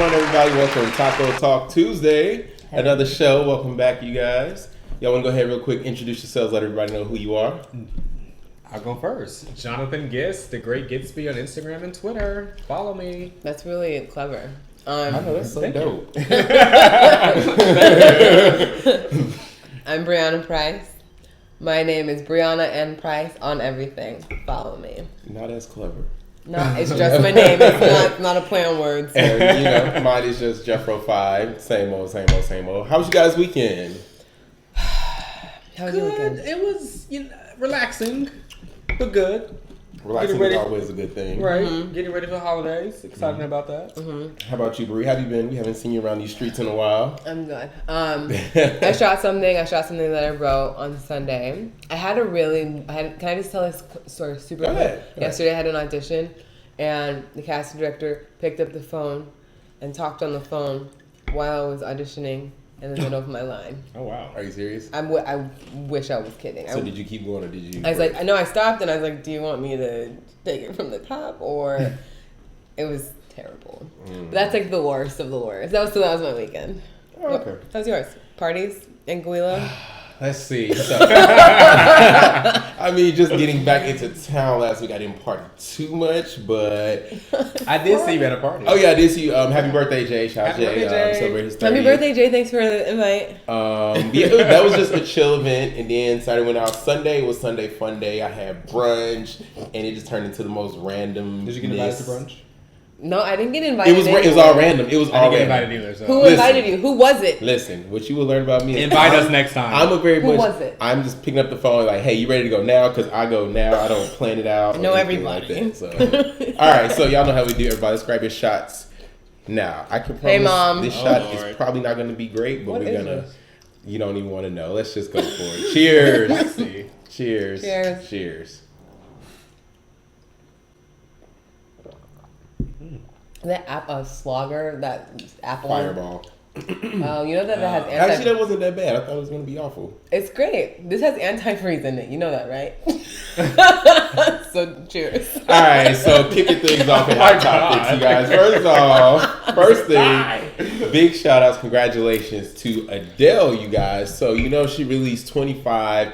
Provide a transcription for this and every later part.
on, everybody? Welcome to Taco Talk Tuesday. Another show. Welcome back, you guys. Y'all want to go ahead real quick, introduce yourselves, let everybody know who you are. I'll go first. Jonathan Gist, the Great Gitsby on Instagram and Twitter. Follow me. That's really clever. I know, that's so dope. I'm Brianna Price. My name is Brianna N. Price on everything. Follow me. Not as clever. No, it's just my name. It's not a play on words. And, mine is just Jeffro5. Same old, same old, same old. How was you guys' weekend? How was your weekend? It was relaxing, but good. Relaxing is always a good thing. Right. Mm-hmm. Getting ready for the holidays. Excited about that. Mm-hmm. How about you, Brie? How have you been? We haven't seen you around these streets in a while. I'm good. I shot something that I wrote on Sunday. Can I just tell this story super quick? Yesterday I had an audition, and the casting director picked up the phone and talked on the phone while I was auditioning in the middle of my line. Oh, wow. Are you serious? I wish I was kidding. So did you keep going or did you? I was like, I stopped and I was like, do you want me to take it from the top? Or it was terrible. But that's like the worst of the worst. That was my weekend. Oh, okay. How was yours? Parties? Anguilla? Let's see. So, I mean, just getting back into town last week, I didn't party too much, but I did see you at a party. Oh yeah, I did see you. Happy birthday, Jay! Shout out Happy Jay. birthday, Jay. Celebrate his 30th. Happy birthday, Jay! Thanks for the invite. Yeah, that was just a chill event, and then Saturday went out. Sunday was Sunday Fun Day. I had brunch, and it just turned into the most random. Did you get invited to brunch? No, I didn't get invited. It was all random. It was all random. I didn't get invited either. So. Who invited you? Who was it? Listen, what you will learn about me is invite us next time. Who was it? I'm just picking up the phone like, hey, you ready to go now? Because I go now. I don't plan it out. I know everybody. Like that, so. All right, so y'all know how we do. Everybody, let's grab your shots. Now, I can promise hey, Mom. this shot is probably not going to be great, but what we're going to... This? You don't even want to know. Let's just go for it. Cheers. Cheers. Cheers. Cheers. That Slogger, that apple. Fireball. Oh, you know that has Actually, that wasn't that bad. I thought it was going to be awful. It's great. This has antifreeze in it. You know that, right? So, cheers. All right, so kicking things off at Hot Topics, you guys. First thing, big shout outs, congratulations to Adele, you guys. So, she released 25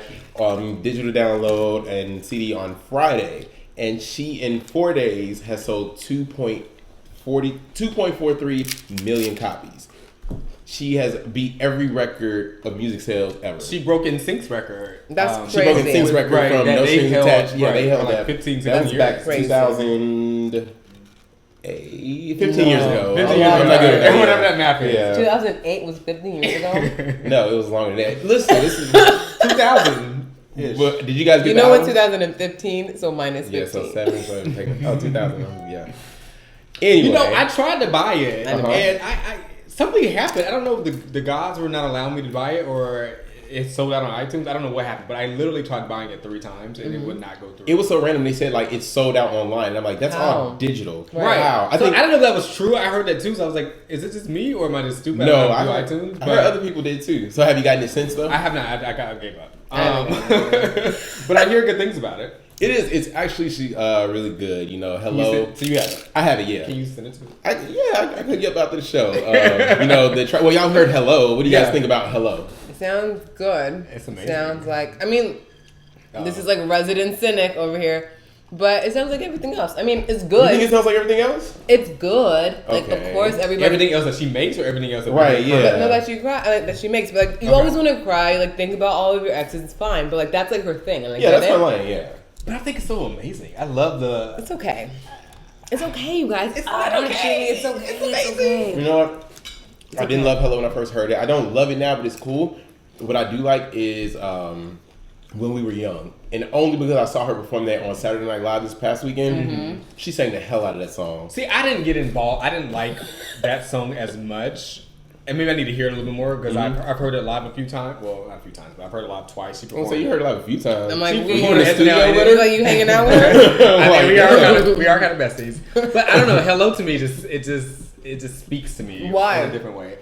digital download and CD on Friday. And she, in 4 days, has sold 2.43 million copies. She has beat every record of music sales ever. She broke NSYNC's record. That's crazy. She broke NSYNC's record from No Strings Attached. Yeah, they held that. 15 That's years. back 2008, 15 years ago. 15 years ago. Everyone have that math. Yeah. 2008 was 15 years ago? No, it was longer than that. Listen, this is 2000. But did you guys get you know what? 2015, so minus 15. Yeah, so 7, so 2000, yeah. Anyway. I tried to buy it, I know. and I something happened. I don't know if the gods were not allowing me to buy it, or it sold out on iTunes. I don't know what happened, but I literally tried buying it 3 times, and it would not go through. It was so random. They said, it's sold out online. And I'm like, that's all digital. Right. Wow. I don't know if that was true. I heard that, too, so I was like, is it just me, or am I just stupid? No, I I iTunes. I heard other people did, too. So have you gotten it since, though? I have not. I gave up. But I hear good things about it. It is. It's actually really good. Hello. So you have it? I have it, yeah. Can you send it to me? I could get after the show. Well, y'all heard Hello. What do you guys think about Hello? It sounds good. It's amazing. Sounds like, this is like resident cynic over here, but it sounds like everything else. It's good. You think it sounds like everything else? It's good. Like, Okay. of course, everybody. Everything else that she makes, or everything else that Right, yeah. No, that she cry, that she makes. But you always want to cry. You think about all of your exes. It's fine, but that's like her thing. And Yeah, that's her lane. Yeah. But I think it's so amazing. I love the. It's okay. It's okay, you guys. It's not okay. It's okay. It's okay. You know what? I didn't love Hello when I first heard it. I don't love it now, but it's cool. What I do like is When We Were Young. And only because I saw her perform that on Saturday Night Live this past weekend, she sang the hell out of that song. See, I didn't get involved. I didn't like that song as much. And maybe I need to hear it a little bit more because I've heard it live a few times. Well, not a few times, but I've heard it live twice. So you heard it live a few times. I'm like, She we performed in the studio with It's her? like you hanging out with her? I think we are kind of besties. But I don't know. Hello to me just speaks to me Why? in a different way.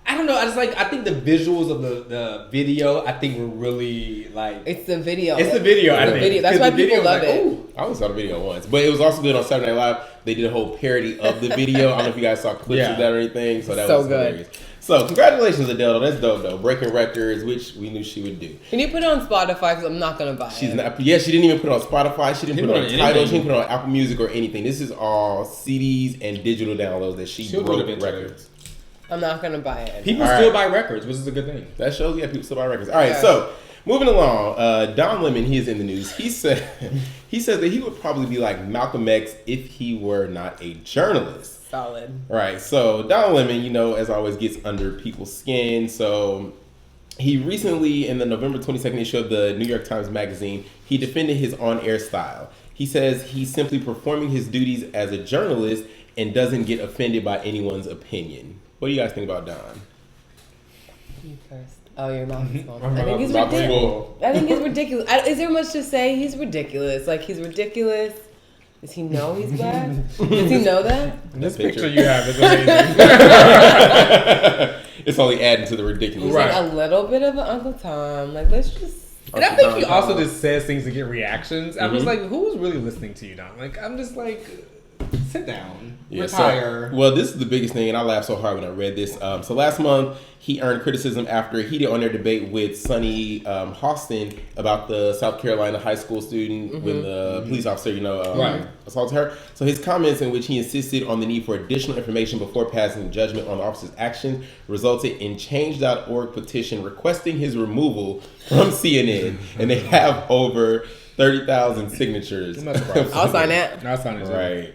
I don't know. I think the visuals of the video, I think were really like. It's the video. It's the video. I think. Video. That's why people love it. Ooh, I only saw the video once, but it was also good on Saturday Night Live. They did a whole parody of the video. I don't know if you guys saw clips of that or anything. So that was good. Hilarious. So congratulations, Adele. That's dope though. Breaking records, which we knew she would do. Can you put it on Spotify? Because I'm not gonna buy it. Not. Yeah, she didn't even put it on Spotify. She didn't put it on Tidal. She didn't put it on Apple Music or anything. This is all CDs and digital downloads that she broke records. I'm not gonna buy it. People still buy records, which is a good thing. That shows people still buy records. All right, so moving along, Don Lemon, he is in the news. He says that he would probably be like Malcolm X if he were not a journalist. Solid. Right. So Don Lemon, as always, gets under people's skin. So he recently, in the November 22nd issue of the New York Times Magazine, he defended his on-air style. He says he's simply performing his duties as a journalist and doesn't get offended by anyone's opinion. What do you guys think about Don? You first. Oh, your mouth is small. I think he's ridiculous. I think he's ridiculous. Is there much to say? He's ridiculous. Like, he's ridiculous. Does he know he's black? Does he know that? This picture you have is amazing. It's only adding to the ridiculous. He's like a little bit of an Uncle Tom. Like, let's just... And I think he also just says things to get reactions. I was like, who's really listening to you, Don? Like, I'm just like... Sit down. Retire. So, this is the biggest thing, and I laughed so hard when I read this. So last month, he earned criticism after he did on-air debate with Sunny Hostin about the South Carolina high school student when the police officer, assaulted her. So his comments in which he insisted on the need for additional information before passing judgment on the officer's actions resulted in Change.org petition requesting his removal from CNN, and they have over 30,000 signatures. I'll sign that. I'll sign it. Right.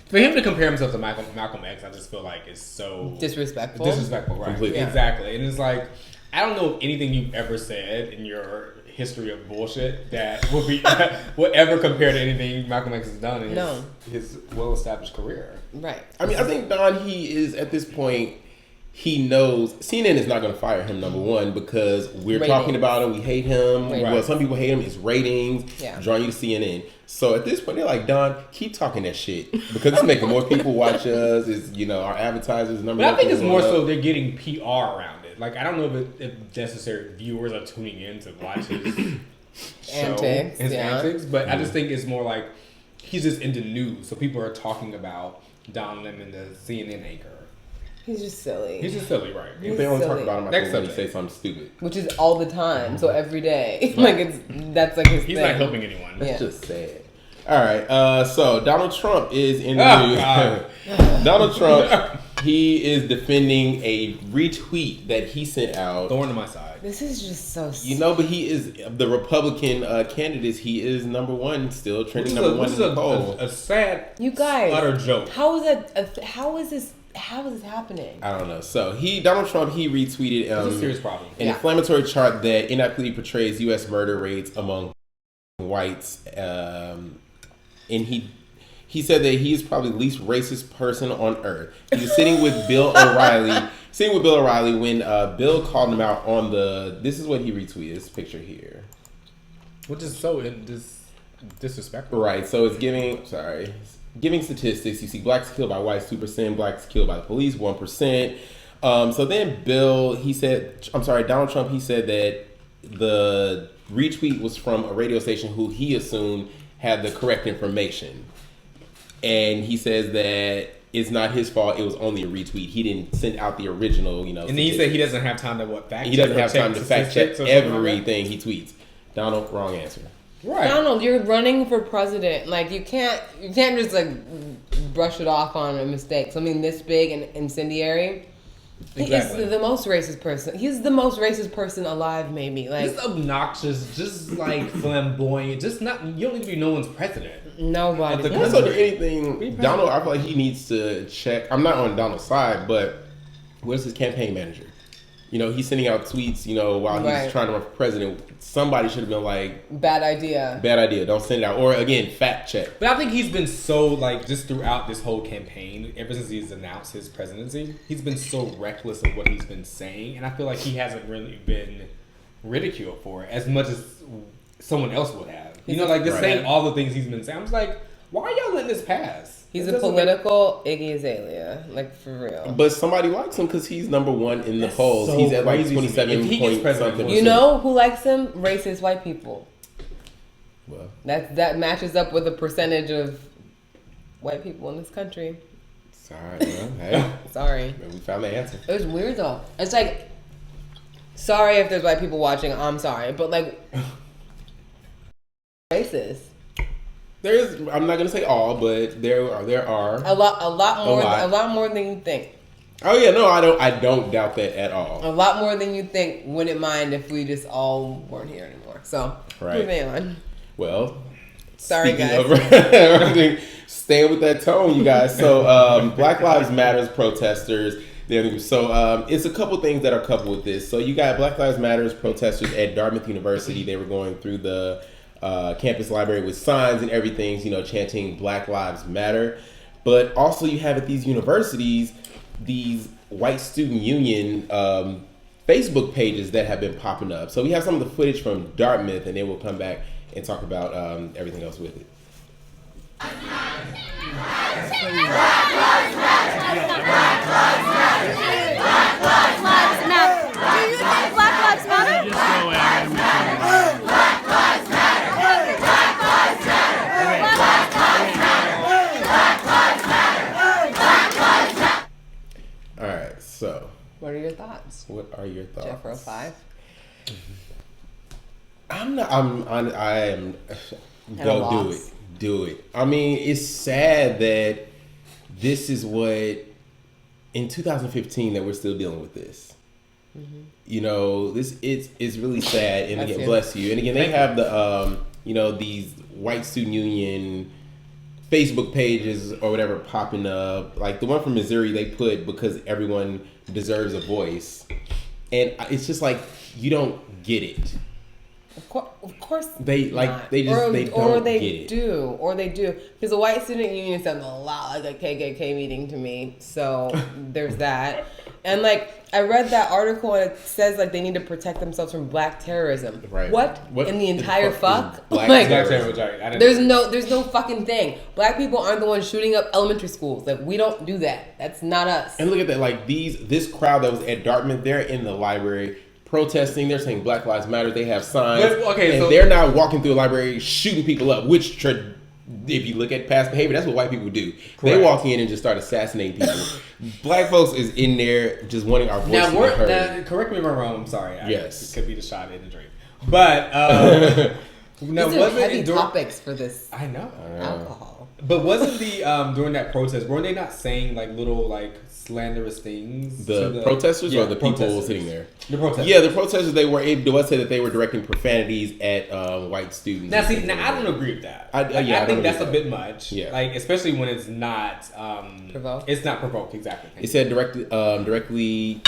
For him to compare himself to Malcolm X, I just feel like it's so disrespectful. Disrespectful, right? Completely. Yeah. Exactly. And it's like, I don't know if anything you've ever said in your history of bullshit that would ever compare to anything Malcolm X has done in his well-established career. Right. I mean, I think Don, he is at this point. He knows CNN is not going to fire him, number one, because we're talking about him. We hate him. Well, some people hate him. It's ratings, drawing you to CNN. So at this point, they're like, Don, keep talking that shit because it's making more people watch us. It's, our advertisers. But I think it's more so they're getting PR around it. Like, I don't know if necessary viewers are tuning in to watch his antics. But I just think it's more like he's just in the news. So people are talking about Don Lemon, the CNN anchor. He's just silly. Right? If they only talk about him, I think when he say something stupid, which is all the time, so every day, that's like his. He's thing. not helping anyone. That's just sad. All right, so Donald Trump is in the news. Donald Trump, he is defending a retweet that he sent out. Thorn to my side. This is just so. But he is the Republican candidate. He is number one, still trending number one in the poll. A sad, you guys, utter joke. How is that? How is this happening? I don't know. So Donald Trump, he retweeted it's a serious problem. An inflammatory chart that inaccurately portrays U.S. murder rates among whites, and he said that he is probably the least racist person on earth. He was sitting with Bill O'Reilly when Bill called him out on this is what he retweeted, this picture here. Which is so disrespectful. Right, so it's giving statistics. You see blacks killed by whites 2%, blacks killed by the police 1%. So then Donald Trump, he said that the retweet was from a radio station who he assumed had the correct information. And he says that it's not his fault. It was only a retweet. He didn't send out the original, And then he said he doesn't have time to fact check. He doesn't have time to fact check everything he tweets. Donald, wrong answer. Right. Donald, you're running for president. Like, you can't just brush it off on a mistake. Something this big and incendiary. Exactly. He's the most racist person. He's the most racist person alive, maybe. Just obnoxious, just flamboyant. You don't need to be no one's president. Nobody. More so than anything, Donald, I feel like he needs to check. I'm not on Donald's side, but where's his campaign manager? He's sending out tweets, while he's trying to run for president. Somebody should have been like... Bad idea. Don't send it out. Or, again, fact check. But I think he's been so, just throughout this whole campaign, ever since he's announced his presidency, he's been so reckless of what he's been saying. And I feel like he hasn't really been ridiculed for it as much as someone else would have. Saying all the things he's been saying. I'm just like, why are y'all letting this pass? He's a political Iggy Azalea, like for real. But somebody likes him because he's number one in the polls. So he's at like crazy to me. 27 If he gets point president, something. You know who likes him? Racist white people. Well, That matches up with the percentage of white people in this country. sorry. Well, hey, Sorry. we found the answer. It was weird though. It's like, sorry if there's white people watching. I'm sorry, but like, racist. There's, I'm not gonna say all, but there are A lot more than you think. Oh yeah, no, I don't doubt that at all. A lot more than you think. Wouldn't mind if we just all weren't here anymore. So Right. moving on. Well, Sorry, speaking guys. of everything, staying with that tone, you guys. So Black Lives Matters protesters. So it's a couple things that are coupled with this. So you got Black Lives Matters protesters at Dartmouth University. They were going through the campus library with signs and everything, chanting Black Lives Matter. But also you have at these universities these white student union Facebook pages that have been popping up. So we have some of the footage from Dartmouth, and then we'll come back and talk about everything else with it. Black Lives Matter. Do you think Black Lives Matter? Just go at it. Black Lives Matter. Black Lives Matter. Black Lives Matter. Black Lives Matter. Black Lives Matter. All right, so What are your thoughts? what are your thoughts? Jeffro 5. I am. At a Don't do loss. it. Do it. I mean, it's sad that this is what in 2015 that we're still dealing with this. This it's really sad. And Bless again, you. bless you. And again, they have the these white student union Facebook pages or whatever popping up. Like the one from Missouri, they put because everyone deserves a voice, and it's just like you don't get it. Of course They like not. they just they don't or they get it. do, or they do, because the white student union sounds a lot like a KKK meeting to me. So there's that, and like I read that article and it says like they need to protect themselves from black terrorism. Right. What in the entire fuck is fuck? black Like, terrorism? there's no fucking thing. Black people aren't the ones shooting up elementary schools. Like we don't do that. That's not us. And look at that, like this crowd that was at Dartmouth, they're in the library protesting. They're saying Black Lives Matter. They have signs. And they're not walking through the library shooting people up, which if you look at past behavior, that's what white people do. Correct. They walk in and just start assassinating people. Black folks is in there just wanting our voice to be heard. Now, correct me if I'm wrong. I'm sorry. Yes. It could be the shot in the drink. But now These are wasn't heavy it during- topics for this I know. alcohol. But wasn't the during that protest? Weren't they not saying like little like slanderous things? The to protesters or the people protesters. sitting there? The protesters. Yeah, the protesters, they were able to say that they were directing profanities at white students. Now, see, I don't agree with that. I I don't think that's a agree bit much. Yeah. Like, especially when it's not Provoked? It's not provoked, exactly. It said directly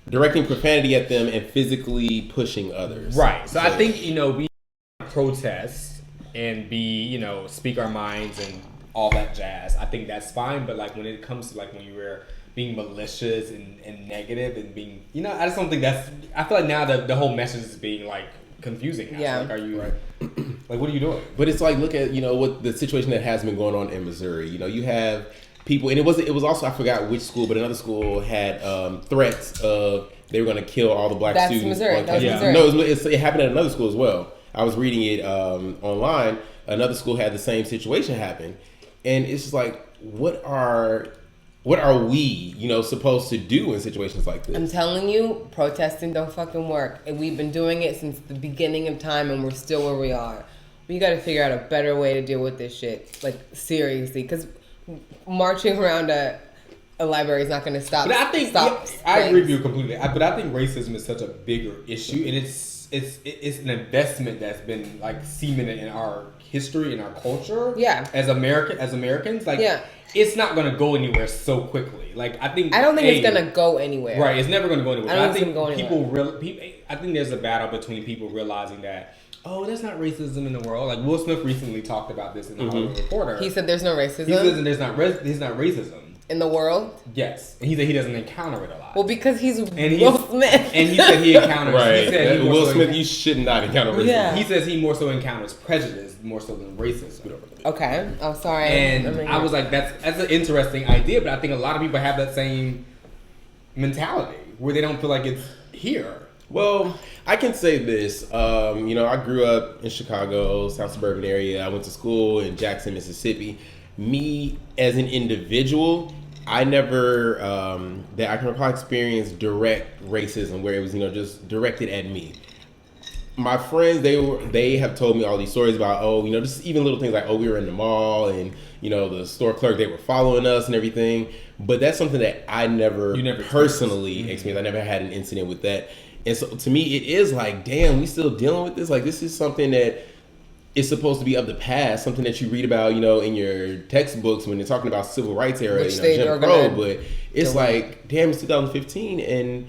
directing profanity at them and physically pushing others. Right. So I think we protest and speak our minds and all that jazz. I think that's fine. But like when it comes to like when you were being malicious and negative and being I just don't think that's. I feel like now the whole message is being like confusing. Now. Yeah. Like, are you like what are you doing? But it's like, look at what the situation that has been going on in Missouri. You have people, and it was also, I forgot which school, but another school had threats of they were going to kill all the black That's students. Missouri. on That was campus. Missouri. No, it happened at another school as well. I was reading it online. Another school had the same situation happen, and it's just like, what are we, supposed to do in situations like this? I'm telling you, protesting don't fucking work. And we've been doing it since the beginning of time and we're still where we are. We got to figure out a better way to deal with this shit. Like, seriously. Because marching around a library is not going to stop. But I think I agree with you completely. But I think racism is such a bigger issue, and it's an investment that's been like cemented in our history and our culture. Yeah. As Americans, like it's not gonna go anywhere so quickly. Like I don't think it's gonna go anywhere. Right, it's never gonna go anywhere. I don't think it's gonna go anywhere. I think there's a battle between people realizing that there's not racism in the world. Like Will Smith recently talked about this in the Hollywood Reporter. He said there's no racism. He says there's not racism in the world. Yes, and he said he doesn't encounter it a lot. Well, because he's Smith. And he said he encounters. Right. He said he more Will so Smith, you should not encounter racism. Yeah. He says he more so encounters prejudice more so than racism. Okay. Oh, sorry. And I was like, that's an interesting idea, but I think a lot of people have that same mentality where they don't feel like it's here. Well, I can say this. I grew up in Chicago, South Suburban area. I went to school in Jackson, Mississippi. Me as an individual, I never that I can recall experience direct racism where it was just directed at me. My friends, they have told me all these stories about just even little things like we were in the mall and the store clerk, they were following us and everything. But that's something that I never personally experienced. I never had an incident with that. And so to me, it is like, damn, we still dealing with this. Like, this is something that is supposed to be of the past, something that you read about, in your textbooks when they're talking about civil rights era, Jim Crow. But it's like, damn, it's 2015, and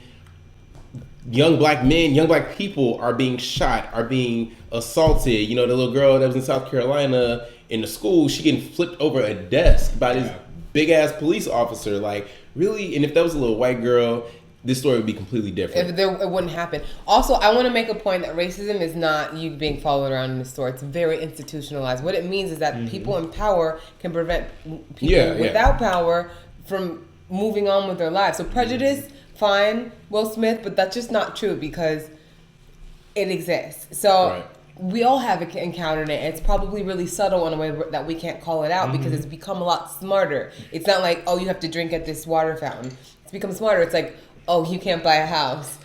young black men, young black people are being shot, are being assaulted. The little girl that was in South Carolina in the school, she getting flipped over a desk by this big ass police officer. Like, really? And if that was a little white girl, this story would be completely different. It wouldn't happen. Also, I want to make a point that racism is not you being followed around in the store. It's very institutionalized. What it means is that people in power can prevent people without power from moving on with their lives. So prejudice, fine, Will Smith, but that's just not true because it exists. So we all have encountered it. It's probably really subtle in a way that we can't call it out because it's become a lot smarter. It's not like, you have to drink at this water fountain. It's become smarter. It's like, you can't buy a house.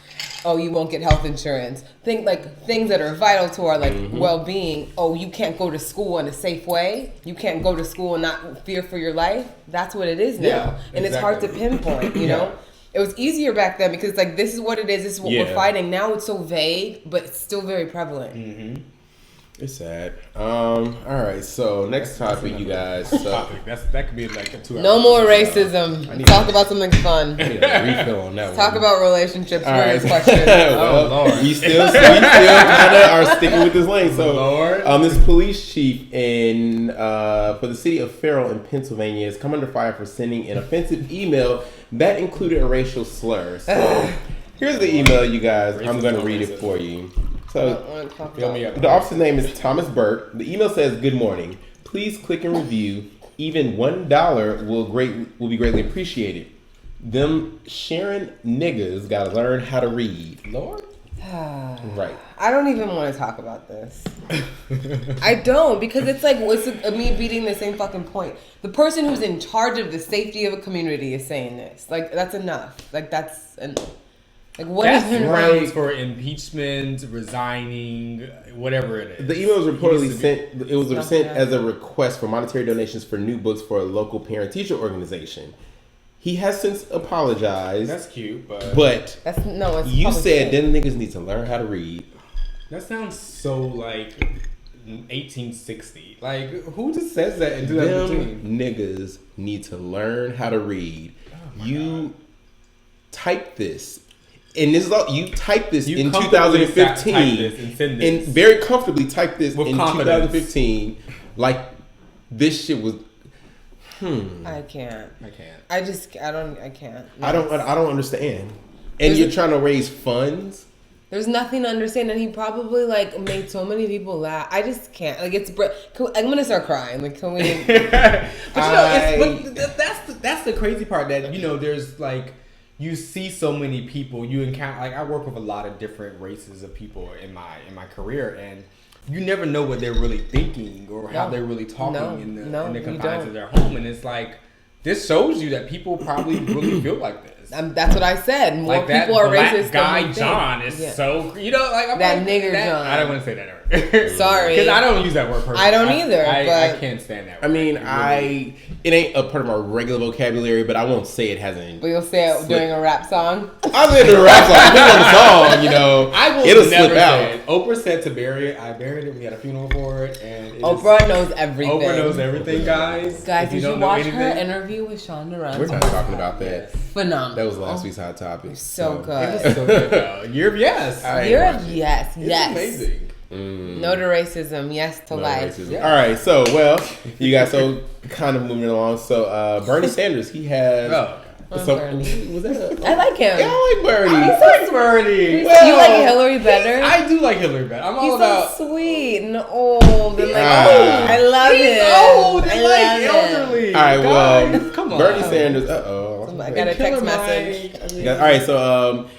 You won't get health insurance. Things that are vital to our well-being. You can't go to school in a safe way. You can't go to school and not fear for your life. That's what it is now. Yeah, and it's hard to pinpoint, you know? It was easier back then because it's like, this is what it is. This is what we're fighting. Now it's so vague, but it's still very prevalent. Mm-hmm. It's sad. All right, so next topic, you guys. So, that could be like a 2 hour. No more racism. Talk about something fun. I need a refill on that one. Talk about relationships. All right. Question. Well, Lord. we still kind of are sticking with this lane. So, Lord. this police chief for the city of Farrell in Pennsylvania is come under fire for sending an offensive email that included a racial slur. So, here's the email, you guys. I'm going to read it for you. So, the officer's name is Thomas Burke. The email says, "Good morning. Please click and review. Even $1 will be greatly appreciated. Them Sharon niggas gotta learn how to read." Lord? Right. I don't even want to talk about this. I don't, because it's like, me beating the same fucking point. The person who's in charge of the safety of a community is saying this. Like, that's enough. Like, that's enough. Like, what That's is grounds for impeachment, resigning, whatever it is. The email was reportedly sent. It was sent as a request for monetary donations for new books for a local parent-teacher organization. He has since apologized. That's cute, but It's you said them niggas need to learn how to read. that sounds so like 1860. Like, who just says that in 2015? Them niggas need to learn how to read. You type this. And this is all you type this in 2015 and very comfortably type this with in confidence. 2015 like this shit was I can't. I can't. I don't understand. And you're trying to raise funds? There's nothing to understand, and he probably made so many people laugh. I just can't. Like, I'm gonna start crying. Like, can we? That's the crazy part that there's you see so many people you encounter. Like, I work with a lot of different races of people in my career, and you never know what they're really thinking or how they're really talking in the confines of their home. And it's like, this shows you that people probably really feel like this. That's what I said. More like people are racist guy than we John think. is so I'm that nigger John. I don't want to say that word. Sorry, because I don't use that word personally. I don't either. I but can't stand that word. I mean, it ain't a part of my regular vocabulary, but I won't say it hasn't. But you'll say it during a rap song. I'll say it during a rap song. Depending on the song, I will it'll never slip out. say it. Oprah said to bury it. I buried it. We had a funeral for it, and Oprah knows everything. Oprah knows everything, guys. Guys, did you watch her interview with Shonda Rhimes? We're not talking about that. Phenomenal. That was last week's hot topic. So good. It was so good, though. You're yes. Yes. It's amazing. No to racism, yes to life. Yeah. All right, so you guys, kind of moving along. So Bernie Sanders, he has Bernie. Was that I like him. Yeah, I like Bernie. He's so Bernie. you like Hillary better? I do like Hillary better. I'm all He's about. so sweet and old and like Ah. I love He's him. old and I like love him. elderly. All right, well, Guys, come on. Bernie Sanders. I got a text message. Yeah, all right, so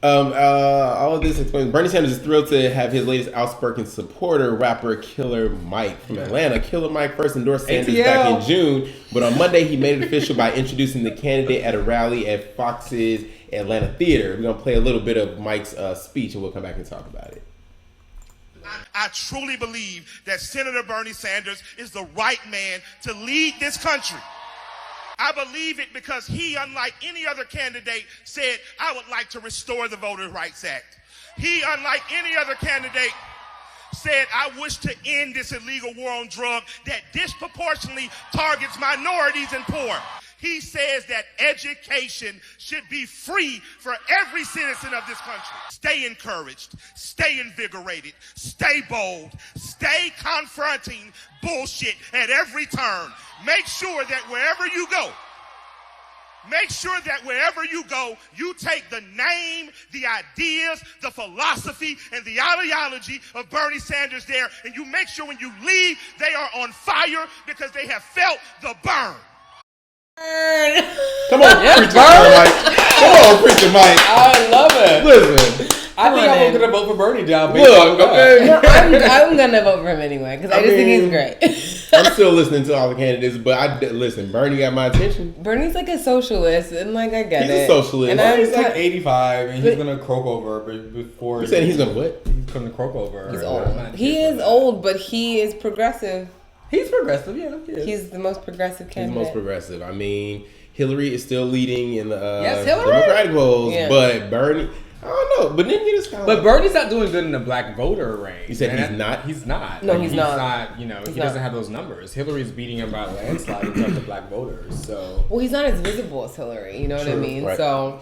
all of this explains. Bernie Sanders is thrilled to have his latest outspoken supporter, rapper Killer Mike from Atlanta. Killer Mike first endorsed Sanders back in June, but on Monday he made it official by introducing the candidate at a rally at Fox's Atlanta Theater. We're gonna play a little bit of Mike's speech, and we'll come back and talk about it. I truly believe that Senator Bernie Sanders is the right man to lead this country. I believe it because he, unlike any other candidate, said, I would like to restore the Voting Rights Act. He, unlike any other candidate, said, I wish to end this illegal war on drugs that disproportionately targets minorities and poor. He says that education should be free for every citizen of this country. Stay encouraged, stay invigorated, stay bold, stay confronting bullshit at every turn. Make sure that wherever you go, you take the name, the ideas, the philosophy, and the ideology of Bernie Sanders there, and you make sure when you leave, they are on fire because they have felt the burn. Come on, preacher Mike. Come on, preacher Mike. I love it. Listen, I think on, I'm man. gonna vote for Bernie down. look, okay. No, I'm gonna vote for him anyway because I just think he's great. I'm still listening to all the candidates, but listen. Bernie got my attention. Bernie's like a socialist, and like I get He's it. a socialist. And Bernie's I'm like 85, and he's But- gonna croak over before. You said he's gonna what? He's gonna croak over. He's I'm old. not He here for is that. old, but he is progressive. He's progressive, yeah. He is. He's the most progressive He's the candidate. most progressive. I mean, Hillary is still leading in the Yes, Hillary? Democratic polls, Yeah. but Bernie, I don't know. But then you just kind of. But Bernie's not doing good in the black voter range. You said And he's not? He's not. No, Like, he's not. You know, He's he not. doesn't have those numbers. Hillary's beating him by a landslide in terms of black voters. So Well, he's not as visible as Hillary. You know what I True, mean? right. So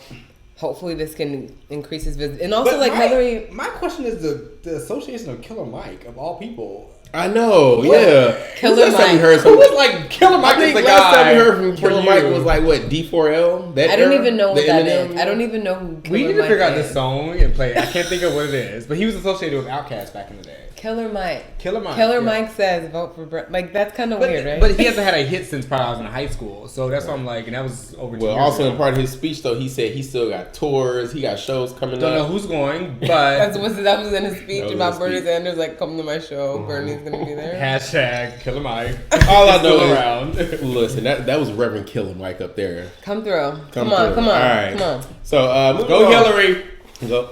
hopefully this can increase his visibility. And also, like Hillary. My question is the association of Killer Mike of all people. I know, yeah. Killer Last time we Mike. heard Who some. was like Killer Mike? I think is the last time guy we heard from for Killer you. Mike was like what D4L. That I don't era? even know what The that Eminem? is. I don't even know who Killer We need to Mike figure out is. this song and play it. I can't think of what it is, but he was associated with Outkast back in the day. Killer Mike. Killer Mike. Killer yeah. Mike says vote for like that's kind of But, weird, right? but he hasn't had a hit since probably I was in high school, so that's why I'm like, and that was over 2 Well, years also ago. in part of his speech though, he said he still got tours, he got shows coming Don't know up. who's going, but that was in his speech That was about his Bernie speech. Sanders. Like, come to my show. Bernie's gonna be there. hashtag Killer Mike. All I He's know still is, around. listen, that was Reverend Killer Mike up there. Come through. Come Come on. through. Come on. All right. Come on. So moving Go on. Hillary. Go.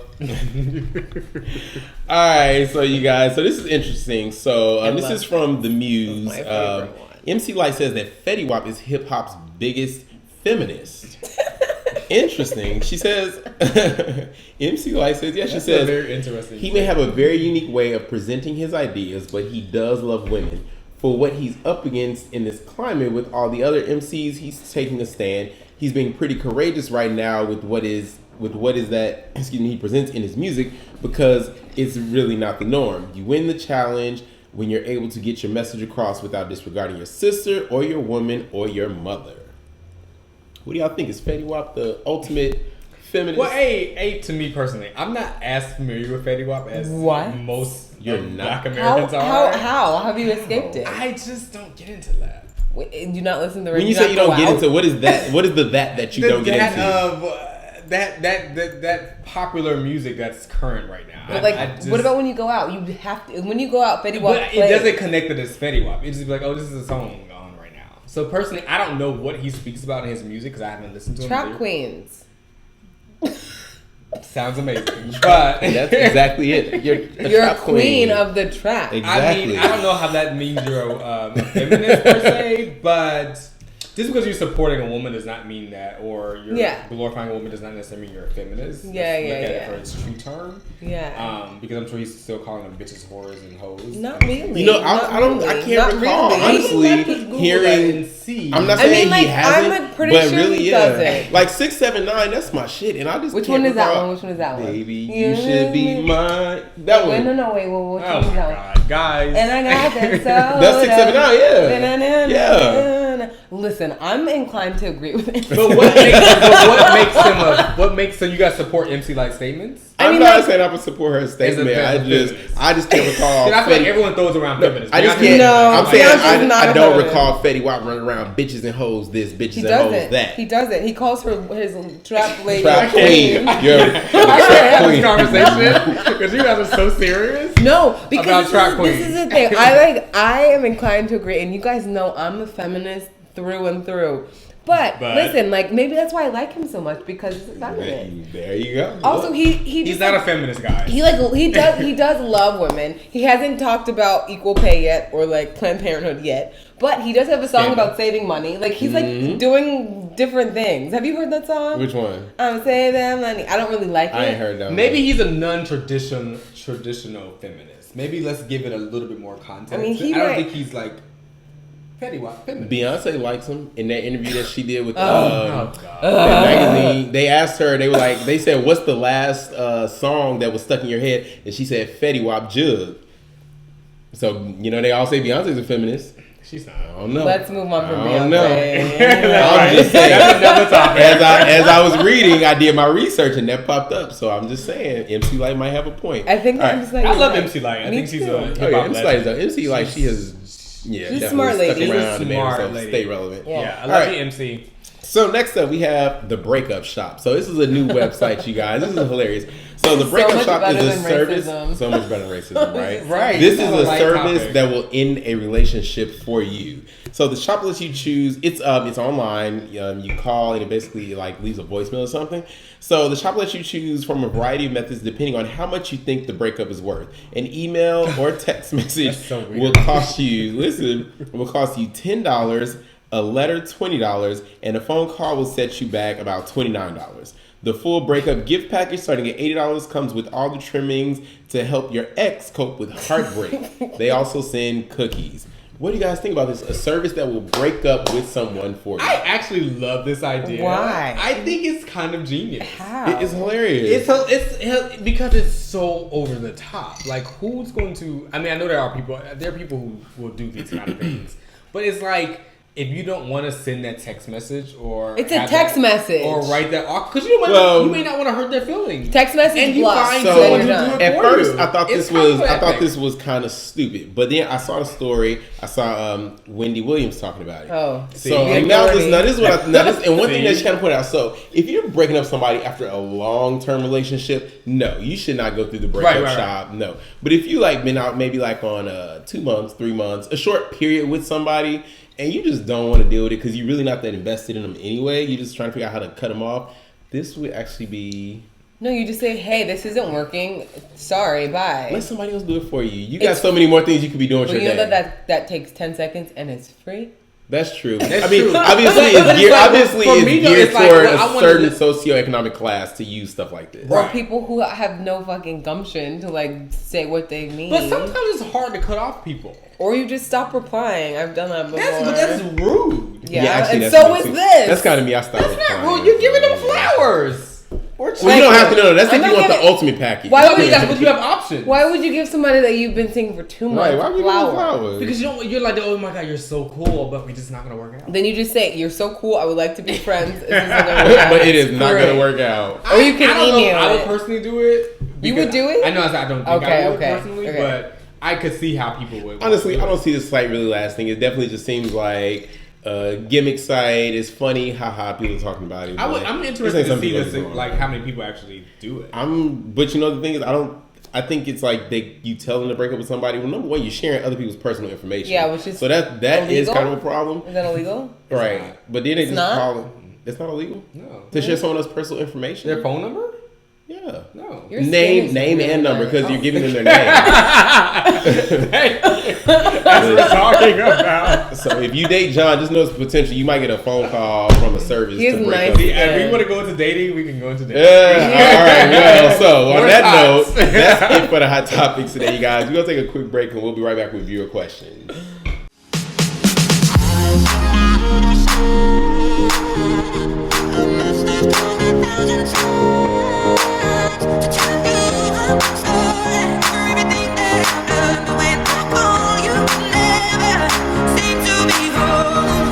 All right, so you guys, so this is interesting. So this love is from the Muse. My favorite one. MC Light says that Fetty Wap is hip hop's biggest feminist. Interesting. She says, MC Light says, yeah, she That's says, very interesting. he may have a very unique way of presenting his ideas, but he does love women. For what he's up against in this climate with all the other MCs, he's taking a stand. He's being pretty courageous right now with what is that he presents in his music, because it's really not the norm. You win the challenge when you're able to get your message across without disregarding your sister or your woman or your mother. What do y'all think? Is Fetty Wap the ultimate feminist? Well, to me personally, I'm not as familiar with Fetty Wap as What? most You're of not? Black Americans are. How have you escaped it? I just don't get into that. Wait, do you not listen to the When radio? you say you not don't go get out? into, what is that? What is the that you don't get into? That popular music that's current right now. But like, I just- what about when you go out? You have to. When you go out, Fetty Wap But it plays. doesn't connect to this Fetty Wap. It's just like, oh, this is a song on right now. So personally, I don't know what he speaks about in his music because I haven't listened to him. Trap queens. Sounds amazing, but That's exactly it. You're a You're a trap queen of the trap. Exactly. I mean, I don't know how that means you're a feminist per se, but just because you're supporting a woman does not mean that, or you're Yeah. glorifying a woman does not necessarily mean you're a feminist. Yeah, Let's yeah, look at yeah. it for its true term. Yeah. Because I'm sure he's still calling them bitches, whores, and hoes. Not really. You know, Not I don't. really. I can't Not recall really. honestly Google that hearing. and see. I'm not I saying mean, like, he hasn't, I'm pretty but sure really, he yeah. doesn't. Like 679, that's my shit, and I just Which can't one is that recall- one? Which one is that one? Baby, you should be mine. That Wait, one. no, wait. Well, which Oh one is my that one? god, guys! And I got that soda. That's 679, yeah. Yeah. Listen, I'm inclined to agree with it. But what makes so you guys support MC Light statements? I'm not saying I'm gonna support her statement. I just can't recall. I feel like everyone throws around feminists. I just can't. No, I'm saying Beyonce's not I a don't feminist. recall Fetty Wap running around bitches and hoes this, bitches and hoes that. He doesn't. He calls her his trap lady. Trap queen. You're I can't have this conversation because you guys are so serious. No, because About this is the thing. I am inclined to agree, and you guys know I'm a feminist through and through. But listen, like maybe that's why I like him so much because he's a feminist. There you go. Also, He's not a feminist guy. he does love women. He hasn't talked about equal pay yet or like Planned Parenthood yet, but he does have a song about saving money. Like he's like doing different things. Have you heard that song? Which one? I'm saving money. I don't really like it. I ain't heard that. Maybe he's a non-traditional feminist. Maybe let's give it a little bit more context. I mean, I don't think he's like Fetty Wap feminist. Beyonce likes him in that interview that she did with God. that magazine. They asked her, they said, what's the last song that was stuck in your head? And she said, Fetty Wap Jug. So, they all say Beyonce's a feminist. She's not. I don't know. Let's move on from I don't Beyonce. I'm just saying. That's another topic. As I was reading, I did my research and that popped up. So I'm just saying, MC Light might have a point. I think All I'm right. just like I love MC Light. I Me think she's too. a Oh hip yeah, hop MC Light legend. MC Light, she has She's a definitely smart lady. stuck around She's a and made smart herself lady. stay relevant. Yeah, I All love right. the MC. So next up we have the Breakup Shop. So this is a new website, you guys. This is hilarious. So the So Breakup much Shop better is a than service. racism. So much better than racism, right? Right. This is This is a a light service topic. that will end a relationship for you. So the shop lets you choose. It's online. You call and it basically like leaves a voicemail or something. So the shop lets you choose from a variety of methods depending on how much you think the breakup is worth. An email or text message so weird. will cost you. Will cost you $10. A letter $20, and a phone call will set you back about $29. The full breakup gift package starting at $80 comes with all the trimmings to help your ex cope with heartbreak. They also send cookies. What do you guys think about this? A service that will break up with someone for you. I actually love this idea. Why? I think it's kind of genius. How? It's hilarious. It's because it's so over the top. Like, who's going to? I mean, I know there are people who will do these kind of things, but it's like, if you don't want to send that text message or It's a text message. or write that because you may not want to hurt their feelings. Text message and you blocked. find So, someone to done. do it at for first, you. I thought It's this was kind of stupid, but then I saw the story. I saw Wendy Williams talking about it. Oh, So See, now authority. this is what and one thing that See? she kind of pointed out. So if you're breaking up somebody after a long-term relationship, no, you should not go through the breakup Right. shop. No, but if you like been out maybe like on 2 months, 3 months, a short period with somebody, and you just don't want to deal with it because you're really not that invested in them anyway. You're just trying to figure out how to cut them off. This would actually be. No, you just say, "Hey, this isn't working. Sorry, bye." Let somebody else do it for you. You got so many more things you could be doing with Well, your you know day. that takes 10 seconds and it's free. That's true. That's I mean, true. obviously, But it's it's like, obviously for it's me, though, geared it's like, toward well, I a wanna certain li- socioeconomic class to use stuff like this. Or people who have no fucking gumption to like say what they mean. But sometimes it's hard to cut off people. Or you just stop replying. I've done that before. That's rude. Yeah, actually, and that's so me is too. this. That's kind of me. I stopped. That's not replying. rude. You're giving them flowers. Or Well, you don't have to know. That's I'm if you not want the gonna- ultimate package. Why would that's what you have options. Why would you give somebody that you've been seeing for 2 months Right? Why would you give them flowers? flowers? Because you're like, oh my god, you're so cool, but we're just not gonna work out. Then you just say, "You're so cool. I would like to be friends." This isn't gonna work out. But it is not Screw going to it. work out. Or you can I don't know if email I would it. personally do it. You would do it? I know I don't think Okay, I would okay, personally, okay. but I could see how people would. Honestly, I don't see this site really lasting. It definitely just seems like a gimmick site. It's funny, haha. People are talking about it. I'm interested to see this, like how many people actually do it. But you know the thing is, I think it's like you tell them to break up with somebody. Well, number one, you're sharing other people's personal information. Yeah, which is so that is illegal? kind of a problem, Is that illegal? right? not. But then they It's just not? call it. It's not illegal No. to share someone else's personal information. Their phone number? Yeah. No. Your Name skin is really and number nice. because you're giving them their name. That's what we're talking about. So if you date John, just know it's potential. You might get a phone call from a service He to is break nice. up. See, if we Yeah. want to go into dating, we can go into dating. Yeah. All right. Well, so on More that thoughts. note, that's it for the hot topics today, you guys. We're gonna take a quick break and we'll be right back with viewer questions. Everything that I've done, the way I call you, never seem to be home.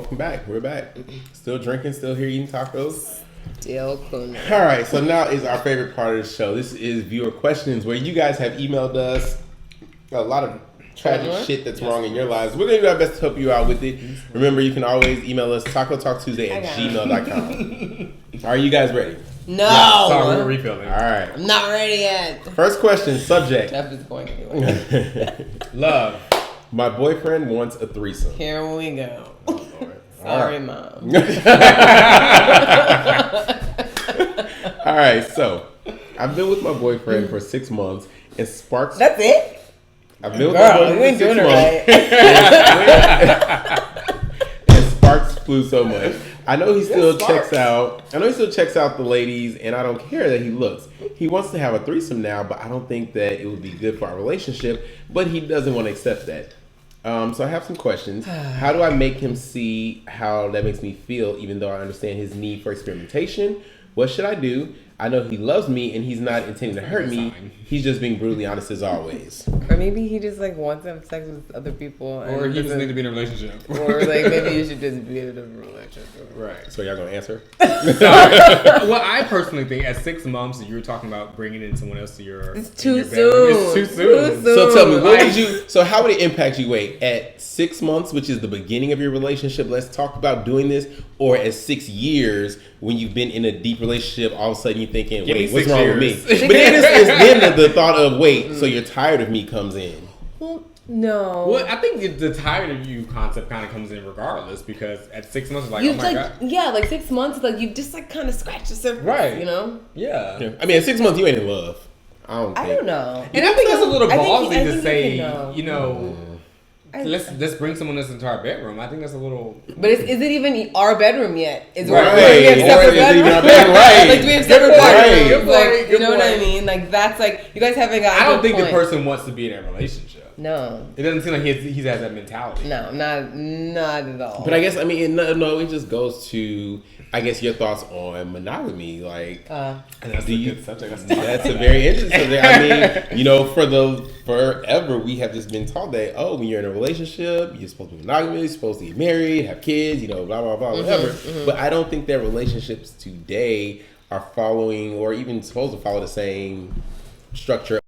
welcome back. We're back. Still drinking, still here eating tacos. Still cool. All right, so now is our favorite part of the show. This is viewer questions, where you guys have emailed us a lot of tragic shit that's wrong in your lives. We're going to do our best to help you out with it. Remember, you can always email us tacotalktuesday@gmail.com. Are you guys ready? No. Sorry, we're refilling. All right. I'm not ready yet. First question, subject. Jeff is going anyway. Love. My boyfriend wants a threesome. Here we go. Oh, Lord. Sorry, Mom. All right, so I've been with my boyfriend for 6 months, and Sparks. That's it? I've been with my Girl, boyfriend you ain't for 6 doing it months. right. And Sparks flew so much. I know he still checks out. I know he still checks out the ladies, and I don't care that he looks. He wants to have a threesome now, but I don't think that it would be good for our relationship. But he doesn't want to accept that. So I have some questions. How do I make him see how that makes me feel, even though I understand his need for experimentation? What should I do? I know he loves me and he's not intending to hurt me. He's just being brutally honest as always. Or maybe he just like wants to have sex with other people. And Or he just doesn't- need to be in a relationship. Or like maybe you should just be in a relationship. Right. So y'all gonna answer? Well, I personally think at 6 months, you were talking about bringing in someone else to your. It's too your bedroom. soon. It's too soon. So tell me, what Like- would you? So how would it impact you? Wait, at 6 months, which is the beginning of your relationship, let's talk about doing this, or at 6 years when you've been in a deep relationship, all of a sudden you're thinking, Give me wait, what's 6 wrong with me? years. But then it's then the thought of wait, so you're tired of me comes in. Well, no. Well, I think the tired of you concept kind of comes in regardless, because at 6 months it's like, You oh my like god, like 6 months, like you just like kind of scratch yourself, Right. You know. yeah. I mean, at 6 months you ain't in love. I don't think. know. And I think that's a little I think ballsy I to think say, you know. you know, I- let's bring someone else into our bedroom. I think that's a little. But is it even our bedroom yet? Is Right. do we have Or separate is it even our bedrooms? bedroom? Right. Like do we have separate point. bedrooms? Good point. Like, you Good know what I point. mean? Like that's like you guys haven't got. I don't think the person wants to be in a relationship. No, It doesn't seem like he has that mentality. no, not at all. But I guess no, it just goes to I guess your thoughts on monogamy, like. And that's Do a you- good subject. That's a very interesting subject. I mean, you know, forever we have just been taught that when you're in a relationship, you're supposed to be monogamous, you're supposed to get married, have kids, you know, blah blah blah, whatever. But I don't think that relationships today are following or even supposed to follow the same structure of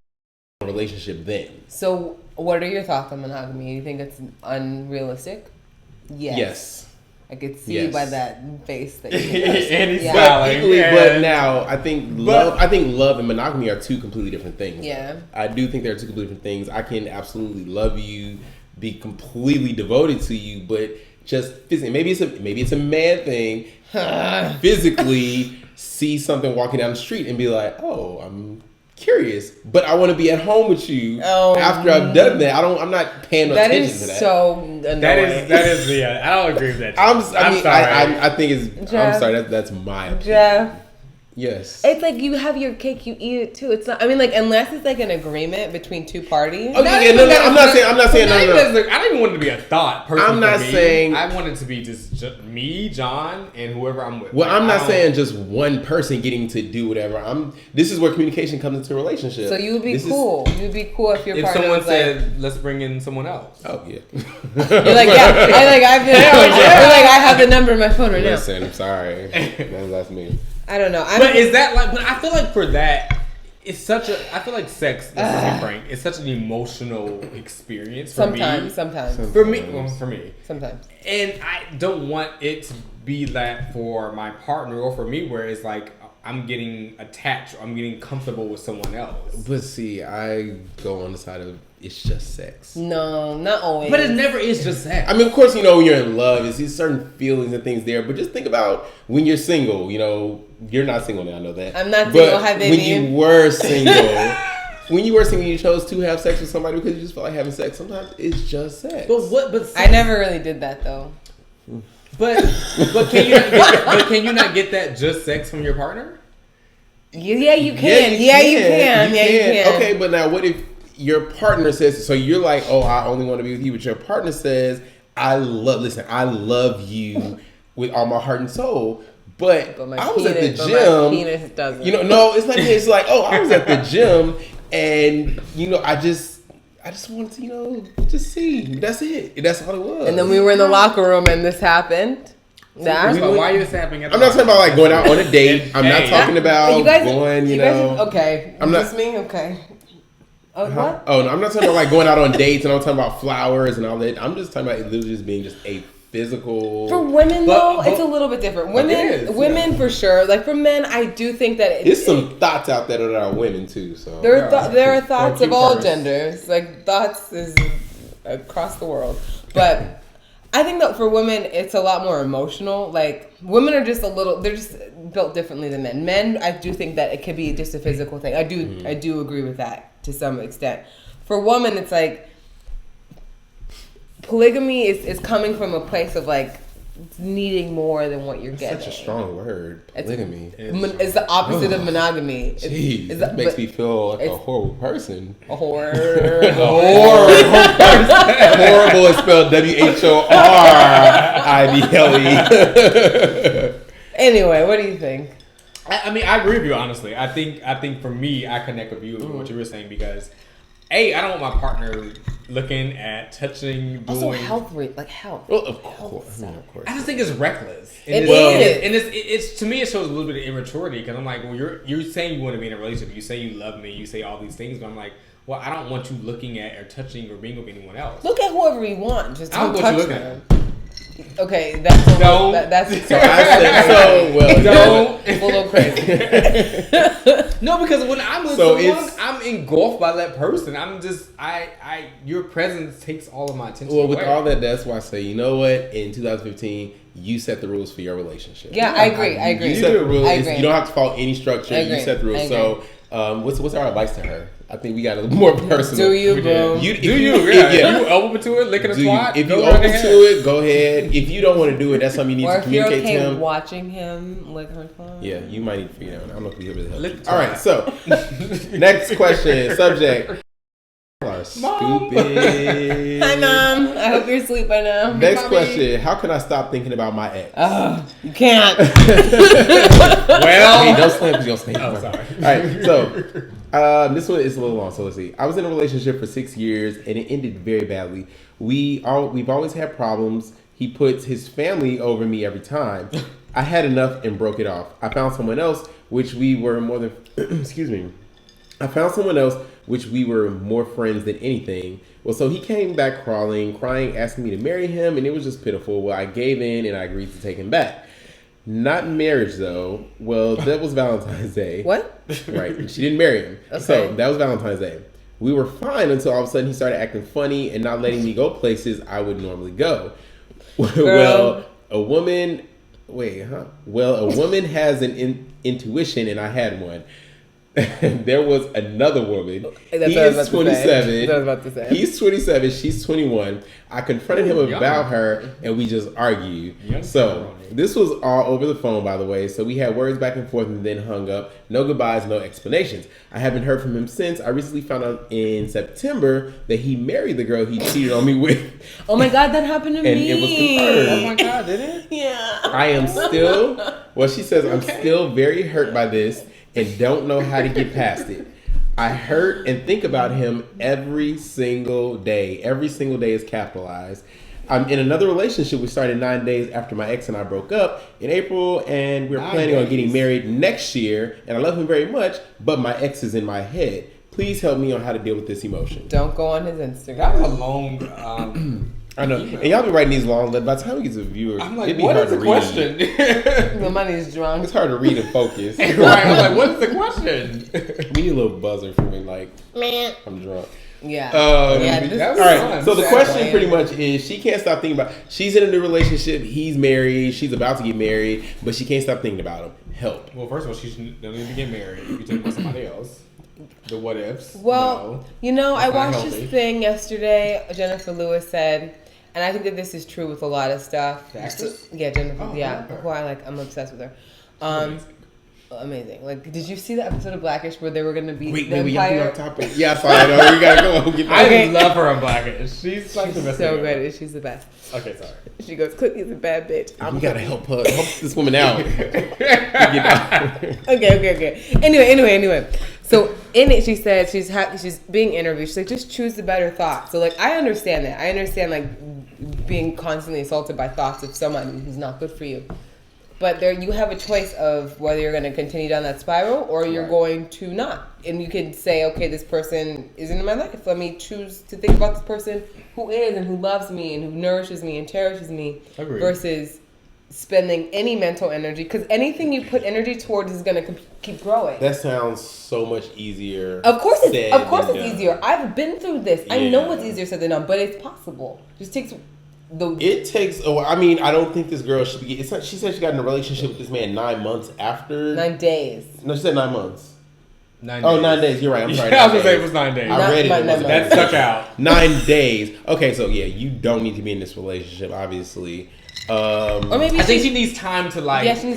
a relationship then. So, what are your thoughts on monogamy? Do you think it's unrealistic? Yes. I could see Yes. by that face that you And he's Yeah. smiling. Equally, Yeah. but now I think love and monogamy are two completely different things. Yeah. I do think they're two completely different things. I can absolutely love you, be completely devoted to you, but just physically, maybe it's a man thing. Physically, see something walking down the street and be like, "Oh, I'm curious," but I want to be at home with you Oh. after I've done that. I'm not paying no That attention is to that. so annoying. That is yeah. I don't agree with that. I sorry. think it's. I'm Jeff. sorry. That's my opinion. Jeff. Yes. It's like you have your cake, you eat it too. It's not. I mean, like unless it's like an agreement between two parties. Okay, yeah, no, I'm not saying. No. I don't even want it to be a thought. Personally, I'm not for me. saying- I want it to be just me, John, and whoever I'm with. Well, Like, I'm I not don't- saying just one person getting to do whatever. This is where communication comes into a relationship. So you would be This is- cool. You'd be cool if your If partner someone was like, said, "Let's bring in someone else," Oh yeah. you're like, yeah, you're like, I have the number in my phone right now. Listen, I'm sorry. That's me. I don't know. but is that like? But I feel like for that, it's such a. I feel like sex. Let's be frank. It's such an emotional experience for sometimes. For me, well, for me. Sometimes. And I don't want it to be that for my partner or for me, where it's like I'm getting attached, or I'm getting comfortable with someone else. But see, I go on the side of it's just sex. No, not always. But it never is just sex. I mean, of course, you know, when you're in love, you see certain feelings and things there. But just think about when you're single. You know, you're not single now. I know that. I'm not But single. Hi, baby. when you were single, you chose to have sex with somebody because you just felt like having sex. Sometimes it's just sex. But I never really did that though. But can you not get that just sex from your partner? Yeah, you can. Yeah, you can. Yeah, you can. Okay, but now what if your partner says, so you're like, oh, I only want to be with you, but your partner says, I love you with all my heart and soul, but But my I was at the penis- but gym. my penis doesn't. You know, no, it's like, it's like, oh, I was at the gym and, you know, I I just wanted to, just see. That's it. That's all it was. And then we were in the locker room and this happened. That. So why are you this happening? I'm not talking about like going out on a date. I'm not talking about you guys, going, you guys, okay. I'm not. Just me? Okay. Oh, what? Oh, no, I'm not talking about like going out on dates and I'm talking about flowers and all that. I'm just talking about it literally just being just a physical. For women, though, it's a little bit different. Women for sure. Like for men, I do think that there's some thoughts out there that are women too. So there are thoughts of all genders. Like thoughts is across the world, but. I think that for women, it's a lot more emotional. Like, women are just they're just built differently than men. Men, I do think that it could be just a physical thing. I do agree with that to some extent. For women, it's like, polygamy is coming from a place of like, needing more than what you're getting. Such a strong word. Polygamy. It's the opposite of monogamy. Jeez, that makes me feel like a horrible person. A horror. Horrible is spelled WHORIBLE. Anyway, what do you think? I mean, I agree with you, honestly. I think for me, I connect with you with what you were saying because, I don't want my partner looking at, touching, doing. Also, health. Well, of course. I just think it's reckless. It is. And it's to me, it shows a little bit of immaturity because I'm like, well, you're saying you want to be in a relationship. You say you love me. You say all these things, but I'm like, well, I don't want you looking at or touching or being with anyone else. Look at whoever you want. Just don't I don't touch want you them. Okay, that's So I said, it's a little crazy. No, because when I'm with someone, I'm engulfed by that person. I'm just, your presence takes all of my attention. Well, with all that, that's why I say, you know what? In 2015, you set the rules for your relationship. Yeah, I agree. You set the rules. You don't have to follow any structure. You set the rules. So, what's our advice to her? I think we got a little more personal. Do you, bro? If you open to it, licking a twat. If you open to it, go ahead. If you don't want to do it, that's something you need to communicate to him. Watching him lick her twat. Yeah, you might need to figure it out. I don't know if we can really help. All right, so next question, subject. Stupid. Hi, Mom. I hope you're asleep by now. Next question. How can I stop thinking about my ex? You can't. Well, hey, don't slam because you're going to Oh, sorry. All right, so this one is a little long, so let's see. I was in a relationship for 6 years, and it ended very badly. We've always had problems. He puts his family over me every time. I had enough and broke it off. I found someone else, which we were more than... excuse me. I found someone else, which we were more friends than anything. Well, so he came back crying, asking me to marry him, and it was just pitiful. Well, I gave in, and I agreed to take him back. Not marriage, though. Well, that was Valentine's Day. What? Right. She didn't marry him. Okay. So that was Valentine's Day. We were fine until all of a sudden he started acting funny and not letting me go places I would normally go. Well, a woman... Wait, huh? Well, a woman has an intuition, and I had one. There was another woman. He is 27. He's 27. She's 21. I confronted him about her, and we just argued. So this was all over the phone, by the way. So we had words back and forth, and then hung up. No goodbyes, no explanations. I haven't heard from him since. I recently found out in September that he married the girl he cheated on me with. Oh my God, that happened to me. And it was confirmed. Oh my God, did it? Yeah. I am still. Well, she says I'm still very hurt by this. And don't know how to get past it. I hurt and think about him every single day. Every single day is capitalized. I'm in another relationship we started 9 days after my ex and I broke up in April, and we're planning on getting married next year. And I love him very much, but my ex is in my head. Please help me on how to deal with this emotion. Don't go on his Instagram. That was a long... I know. And y'all be writing these long, but by the time we get to viewers, I'm like, it'd be what hard is to the read. question? The money's drunk. It's hard to read and focus. Right, I'm like, what's the question? We need a little buzzer for me, like, I'm drunk. Yeah. All right. fun. So the question pretty much is, she can't stop thinking about. She's in a new relationship. He's married. She's about to get married, but she can't stop thinking about him. Help. Well, first of all, she don't need to get married. You can take with somebody else. The what ifs. Well, I watched healthy. this thing yesterday. Jennifer Lewis said, and I think that this is true with a lot of stuff. The actress? Yeah, Jennifer. Oh, yeah, okay. who I'm obsessed with her. Amazing. Like, did you see the episode of Blackish where they were going to beat the we Empire? off topic. Yeah, I saw it. We gotta go. Get back. I love her on Blackish. She's like the best. So thing ever. good. She's the best. Okay, sorry. She goes, Cookie's a bad bitch. We gotta help her. Help this woman out. Okay. Anyway. So in it, she said she's being interviewed. She's like, just choose the better thought. So like, I understand that. I understand like being constantly assaulted by thoughts of someone who's not good for you. But there, you have a choice of whether you're going to continue down that spiral or you're going to not. And you can say, okay, this person isn't in my life. Let me choose to think about this person who is and who loves me and who nourishes me and cherishes me. Agreed. Versus spending any mental energy. Because anything you put energy towards is going to keep growing. That sounds so much easier. Of course it's done. easier. I've been through this. I know it's easier said than done, but it's possible. Just takes It takes. Oh, I mean, I don't think this girl should be. It's not, she said she got in a relationship with this man 9 months after. 9 days. No, she said 9 months. 9 days. 9 days. You're right. I'm sorry. I was gonna say it was 9 days. I read it. That stuck out. 9 days. Okay, so yeah, you don't need to be in this relationship, obviously. Or maybe I think she needs time to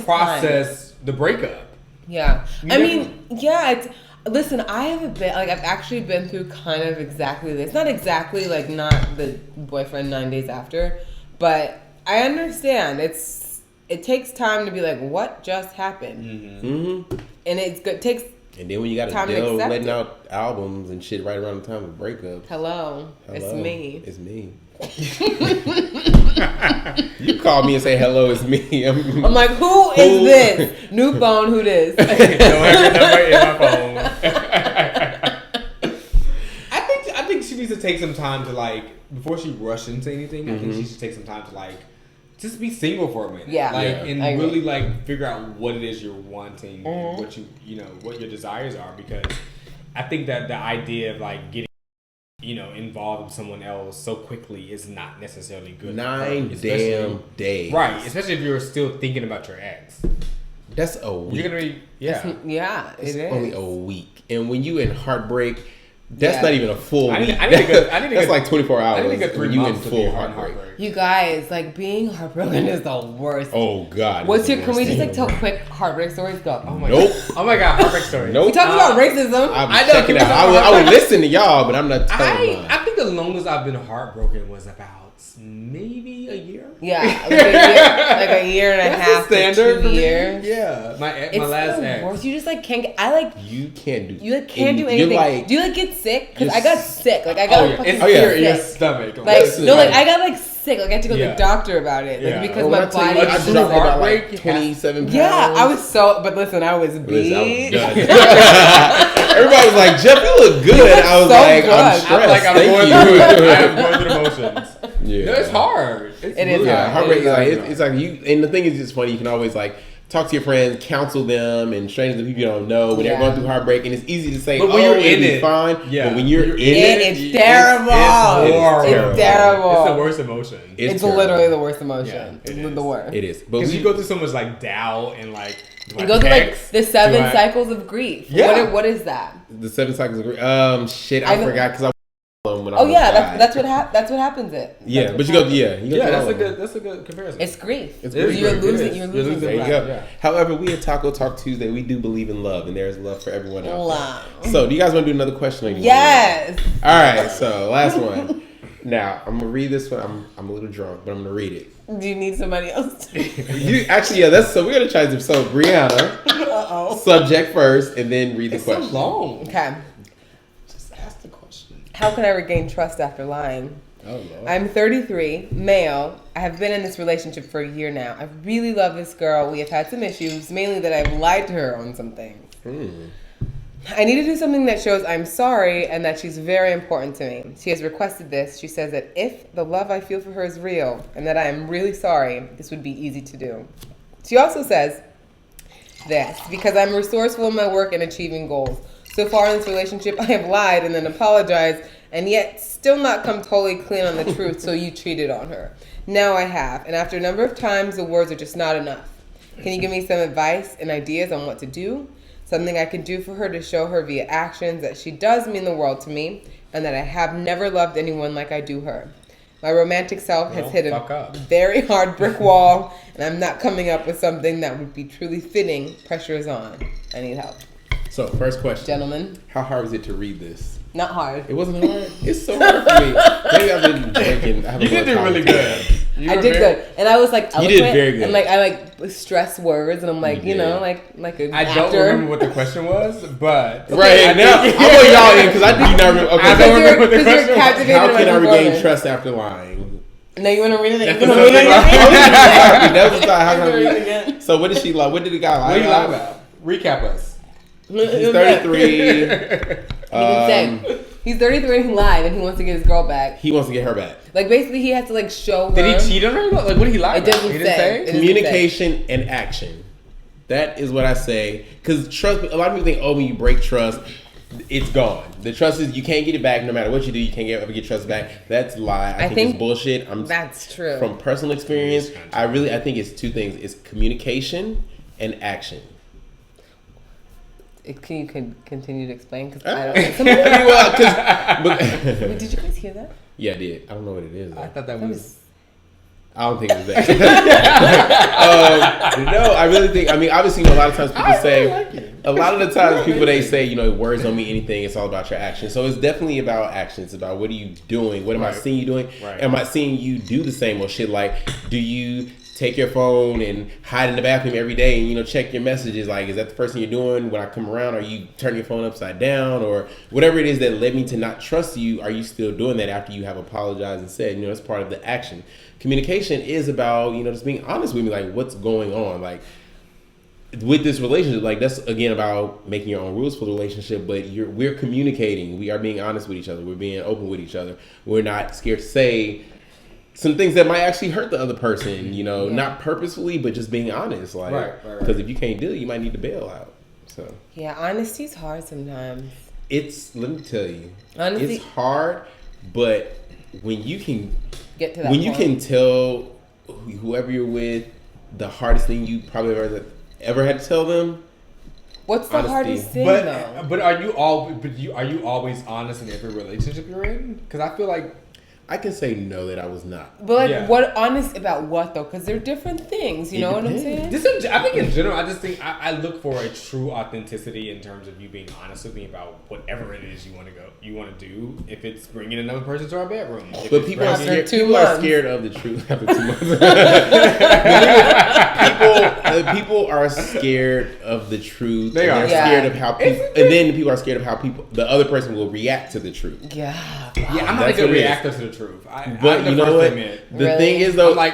process the breakup. Yeah. Listen, I haven't been, I've actually been through kind of exactly this. Not exactly, not the boyfriend 9 days after, but I understand. It takes time to be like, what just happened? Mm-hmm. And it's good. Takes and then when you got to deal with letting out albums and shit right around the time of breakup. Hello. It's me. It's me. You call me and say hello, it's me. I'm like, who is this? New phone, who this? Don't have your number in my phone. I think she needs to take some time to before she rushes into anything. I think she should take some time to just be single for a minute. Yeah. And really figure out what it is you're wanting, and what what your desires are, because I think that the idea of getting involved with someone else so quickly is not necessarily good. 9 damn days. Right, especially if you're still thinking about your ex. That's a week. You're gonna be It's it is. only a week. And when you in heartbreak, that's not even a full week. That's like 24 hours. I need a good 3 when you in months to full be heartbreak. You guys, being heartbroken is the worst. Oh God. Can we just tell quick heartbreak stories? Go. Oh my God. Oh my God, heartbreak story. We talk about racism. I know. It out. I would listen to y'all, but I'm not telling mine. I think the longest I've been heartbroken was about maybe a year. Yeah, a year and a half. Standard to 2 years. Yeah, my It's last the ex. worst. You just can't get. You can't do. You can't do anything. Do you get sick? Because I got sick. I got fucking sick. Your sick. stomach. I got sick. I had to go to the doctor about it. Because my body. I dropped about 27 pounds. Yeah, I was so. But listen, I was beat. Everybody was like, "Jeff, you look good." I was like, "I'm stressed." I'm going through the motions. Yeah, no, it's hard. It is hard. Heartbreak. It's like you. And the thing is, just funny. You can always talk to your friends, counsel them, and strangers and people you don't know when they're going through heartbreak. And it's easy to say, but when you're in it, fine. Yeah. But when you're in it, it's terrible. It's terrible. It's the worst emotion. It's literally the worst emotion. Yeah, it's the worst. It is. But because you go through so much doubt and you go through the 7 cycles of grief. Yeah. What is that? The 7 cycles of grief. Shit, I forgot because I. That's what happens. Yeah, but you go. That's a good comparison. It's grief. You're losing. There you go. Yeah. However, we at Taco Talk Tuesday, we do believe in love, and there's love for everyone else. So, do you guys want to do another question? Yes. All right. So, last one. Now, I'm gonna read this one. I'm a little drunk, but I'm gonna read it. Do you need somebody else? So we're gonna try this. So, Brianna, subject first, and then read the question. So long. Okay. How can I regain trust after lying? Oh, Lord. I'm 33, male. I have been in this relationship for a year now. I really love this girl. We have had some issues, mainly that I've lied to her on some things. I need to do something that shows I'm sorry and that she's very important to me. She has requested this. She says that if the love I feel for her is real and that I am really sorry, this would be easy to do. She also says this, because I'm resourceful in my work and achieving goals. So far in this relationship, I have lied and then apologized and yet still not come totally clean on the truth, so you cheated on her. Now I have, and after a number of times, the words are just not enough. Can you give me some advice and ideas on what to do? Something I can do for her to show her via actions that she does mean the world to me and that I have never loved anyone like I do her. My romantic self has hit a very hard brick wall, and I'm not coming up with something that would be truly fitting. Pressure is on. I need help. So, first question. Gentlemen. How hard was it to read this? Not hard. It wasn't hard? It's so hard for me. Maybe I've been drinking. You did do really good. I did good, and I was like You eloquent, did very good. and like I like stress words, and I'm like You did. like a I actor. don't remember what the question was, but Right now, I'm on y'all in because I do not remember. Okay, I don't remember what the Because question you're was. captivated how by can I my regain performance. trust after lying? No, you want to read it? That's You want to read it That again? was the time. How can I Read it read? again. So what did she lie? What did the guy lie What are you about? lying about? Recap us. He's 33. He didn't say. He's 33 and he lied and he wants to get his girl back. He wants to get her back. Like basically, he has to like show her. Did he cheat on her? Like, what did he lie It about? doesn't He didn't say. It doesn't Communication and action. That is what I say. Because trust, a lot of people think, oh, when you break trust, it's gone. The trust is, you can't get it back no matter what you do. You can't ever get trust back. That's a lie. I think it's bullshit. That's true. From personal experience, I think it's two things. It's communication and action. Can you continue to explain? Because I don't. Did you guys hear that? Yeah, I did. I don't know what it is. Though. I thought that was. I don't think it was that. No, I really think. I mean, obviously, a lot of times people say. A lot of the times, people they say, words don't mean anything. It's all about your actions. So it's definitely about actions. It's about what are you doing? What am I seeing you doing? Right. Am I seeing you do the same old shit? Like, do you take your phone and hide in the bathroom every day and check your messages? Like, is that the first thing you're doing when I come around? Are you turning your phone upside down or whatever it is that led me to not trust you? Are you still doing that after you have apologized and said, that's part of the action? Communication is about just being honest with me, like what's going on, like with this relationship. Like that's again about making your own rules for the relationship, but we're communicating. We are being honest with each other. We're being open with each other. We're not scared to say some things that might actually hurt the other person, not purposefully, but just being honest. Like, Right. Because if you can't do it, you might need to bail out. So Yeah, honesty's hard sometimes. let me tell you, Honestly, it's hard, but when you can get to that. when you point. can tell whoever you're with the hardest thing you probably ever had to tell them. What's the honesty. hardest thing though? But are you always honest in every relationship you're in? Because I feel like I can say no that I was not. But Yeah. what honest about what though? Because they're different things. You It know what I'm depends. saying? I think in general, I just think I look for a true authenticity in terms of you being honest with me about whatever it is you want to do. If it's bringing another person to our bedroom, if But it's people are bringing- scared. 2 People are months. scared of the truth after 2 months. people are scared of the truth. They and are. They're Yeah. scared of how people, and then people are scared of how the other person will react to the truth. Yeah. Yeah, I'm not a That's good what it is. reactor to the truth. But I'm you the know first what? to admit. The Really? thing is though, I'm like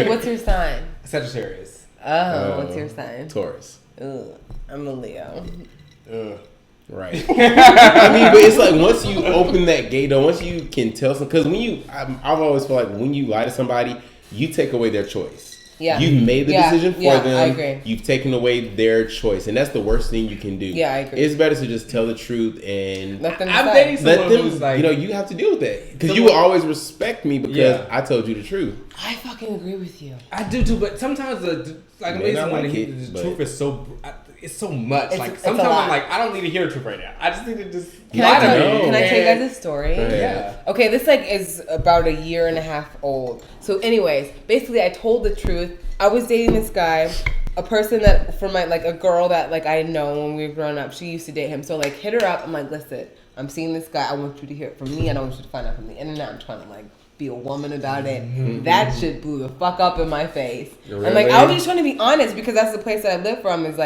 What's your sign? Sagittarius. Oh, what's your sign? Taurus. Ugh, I'm a Leo. Right. I mean, but it's like once you open that gate, though, once you can tell some, because I've always felt like when you lie to somebody, you take away their choice. Yeah. You've made the Yeah, decision for yeah, them. I agree. You've taken away their choice, and that's the worst thing you can do. Yeah, I agree. It's better to just tell the truth and Let them I'm decide. dating let someone them. who's like, you have to deal with that because you will always respect me because Yeah. I told you the truth. I fucking agree with you. I do too, but sometimes like May not amazing when like the it, but- truth is so. It's so much. It's a Sometimes lot. I'm like, I don't need to hear the truth right now. I just need to just Can lie I to tell me. you? Can I tell you and- guys a story? Go ahead. Yeah. Okay, this is about 1.5 years old. So, anyways, basically, I told the truth. I was dating this guy, a person that from a girl that I know when we were growing up. She used to date him. So hit her up. I'm like, listen, I'm seeing this guy. I want you to hear it from me. I don't want you to find out from the internet. I'm trying to be a woman about it. That shit blew the fuck up in my face. Really? I'm I was just trying to be honest because that's the place that I live from. Is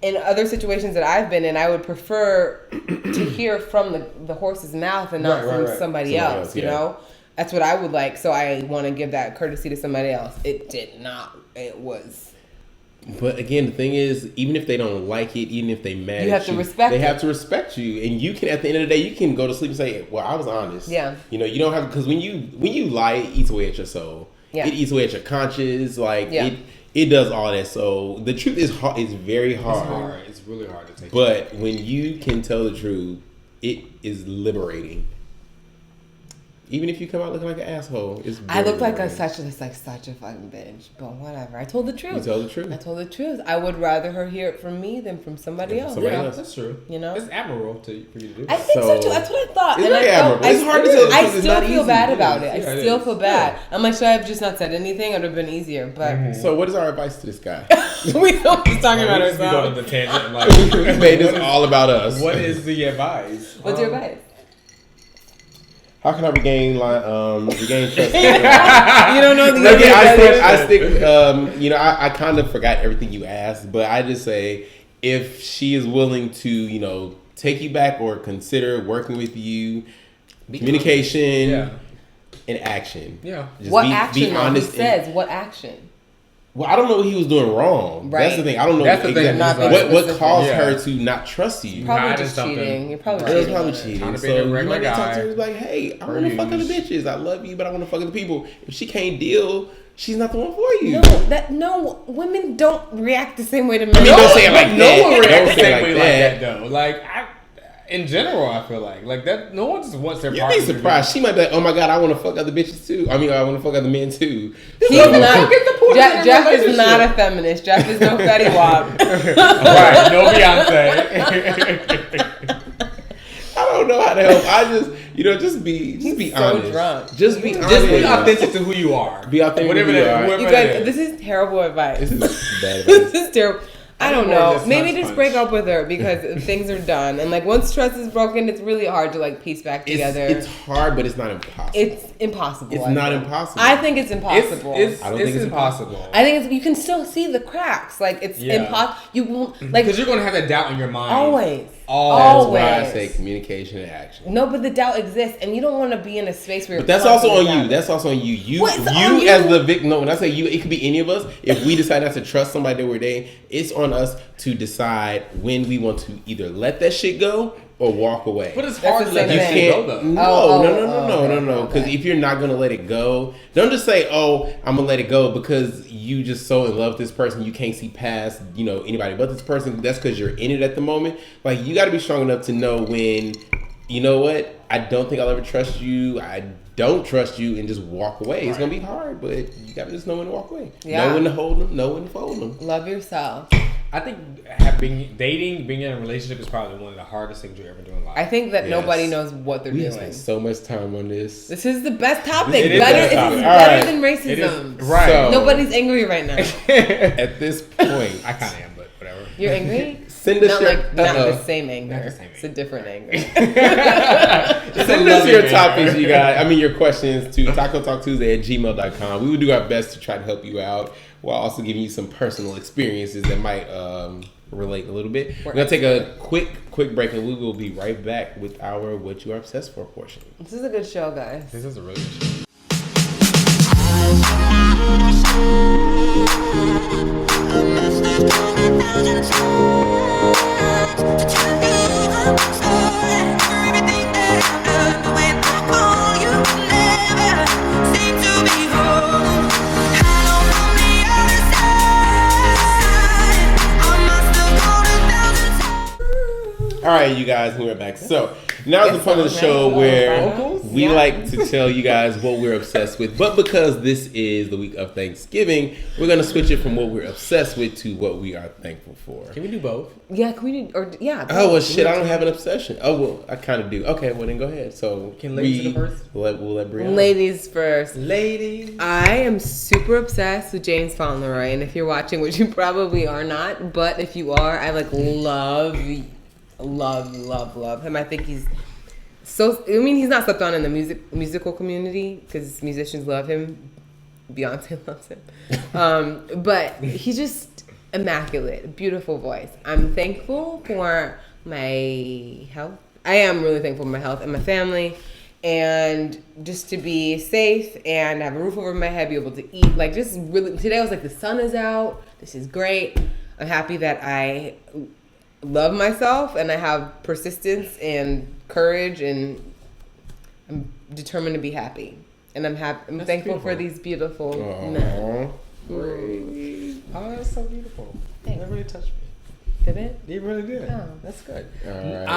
in other situations that I've been in, I would prefer to hear from the horse's mouth and not from somebody else, you know? That's what I would like. So I want to give that courtesy to somebody else. It did not. It was. But again, the thing is, even if they don't like it, even if they mad You at have to respect they it. have to respect you, and you can. At the end of the day, you can go to sleep and say, "Well, I was honest." Yeah. You don't have because when you lie, it eats away at your soul. Yeah. It eats away at your conscience. Yeah. It does all that. So the truth is hard. It's very It's hard. hard. It's really hard to take. But when you can tell the truth, it is liberating. Even if you come out looking like an asshole, it's. I very look like liberating. such a fucking bitch, but whatever. I told the truth. You tell the truth. I told the truth. I would rather her hear it from me than from somebody Than else. somebody yeah, else. that's true. You know? It's admirable for you to do. I think so So- too. That's what I thought. It's And very I felt, admirable. It's hard to tell the I truth. It's still not feel easy. bad about it. I Yeah, it still is. feel bad. I'm like, should I have just not said anything? It would have been easier. But So what is our advice to this guy? we don't just talking about We just be going ourselves. on the tangent. Like, We made this all about us. what is the advice? What's your advice? How can I regain trust? You don't know the Okay, answer. I stick. I kind of forgot everything you asked, but I just say if she is willing to, take you back or consider working with you, communication and action. Yeah. Just What be action? Though? He honest. says what action? Well, I don't know what he was doing wrong. Right. That's the thing. I don't know That's the thing. exactly Not what specific. caused Yeah. her to not trust you. Probably hiding just something. cheating. You're probably It was cheating. probably on her. cheating. Trying to be So a you regular might talk guy. to her like, hey, I want to fuck other bitches. I love you, but I want to fuck other people. If she can't deal, she's not the one for you. No, women don't react the same way to men. I mean, don't say it like No that. one Don't reacts the say it same like way that. like that though. Like in general, I feel like that. No one just wants their You'd partner. be surprised. She might be like, oh my God, I want to fuck other bitches too. I mean, I want to fuck other men too. He's So- not. Get the point in a Jeff is relationship. not a feminist. Jeff is no Fetty Wap. Right? No Beyonce. I don't know how to help. I just, just be so honest. drunk. Just be honest. Just be authentic to who you are. Be authentic to Whatever who you that- are. whoever You that guys, is. this is terrible advice. This is bad This advice. is terrible. I don't more know. just Maybe punch, just punch. break up with her because things are done. And like once trust is broken, it's really hard to piece back together. It's hard, but it's not impossible. It's impossible. It's I not think. impossible. I think it's impossible. It's I don't think it's impossible. I think you can still see the cracks. Like it's Yeah. impossible. You won't like Because you're gonna have that doubt in your mind. always. That's Always. why I say communication and action. No, but the doubt exists, and you don't want to be in a space where. But that's also on you. That's also on you. You, What, it's you on you? as the victim. No, when I say you, it could be any of us. If we decide not to trust somebody that we're dating, it's on us to decide when we want to either let that shit go or walk away. But it's That's hard the to let same that thing. shit go though. No. Because if you're not gonna let it go, don't just say, "Oh, I'm gonna let it go," because you just so in love with this person, you can't see past, anybody but this person. That's because you're in it at the moment. Like you got to be strong enough to know when, you know what, I don't think I'll ever trust you. I don't trust you, and just walk away. It's gonna be hard, but you got to just know when to walk away. Yeah. Know when to hold them. Know when to fold them. Love yourself. I think being in a relationship is probably one of the hardest things you ever do in life. I think that Yes. nobody knows what they're We doing. spent so much time on this. This is the best topic. It is the Better, best it's topic. better Alright. than It is racism. right. So- Nobody's angry right now. At this point, I kind of am, but whatever. You're angry? send us Not your like not uh-oh. the same anger. Not the same It's a different anger. Send us your topics, you guys. I mean, your questions to tacotalktuesday@gmail.com. We will do our best to try to help you out while also giving you some personal experiences that might relate a little bit. We're going to take a quick break, and we will be right back with our What You Are Obsessed For portion. This is a good show, guys. This is a really good show. All right, you guys, we're back. So now is the part of the show where we like to tell you guys what we're obsessed with. But because this is the week of Thanksgiving, we're going to switch it from what we're obsessed with to what we are thankful for. Can we do both? Yeah, can we do, or yeah. Oh, well, shit, I don't have an obsession. Oh, well, I kind of do. Okay, well, then go ahead. So Can ladies go first? We'll let Brianna. Ladies first. Ladies. I am super obsessed with James Fauntleroy, and if you're watching, which you probably are not, but if you are, I love him. I think he's he's not slept on in the musical community because musicians love him. Beyonce loves him. But he's just immaculate, beautiful voice. I'm thankful for my health. I am really thankful for my health and my family, and just to be safe and have a roof over my head, be able to eat. Like, just really, today I was like, the sun is out. This is great. I'm happy that I love myself and I have persistence and courage, and I'm determined to be happy. And I'm happy. I'm thankful for these beautiful men. Oh, that's so beautiful. Thanks. That really touched me. Did it? You really did. Oh, that's good. All right.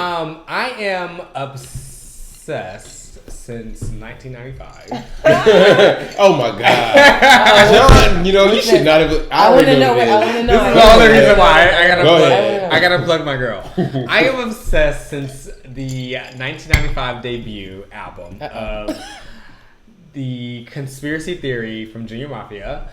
I am obsessed since 1995. Oh my God, John! You should not have. I want to know. I want to know. This is the only reason why Go ahead. I gotta plug my girl. I am obsessed since the 1995 debut album of The Conspiracy Theory from Junior Mafia.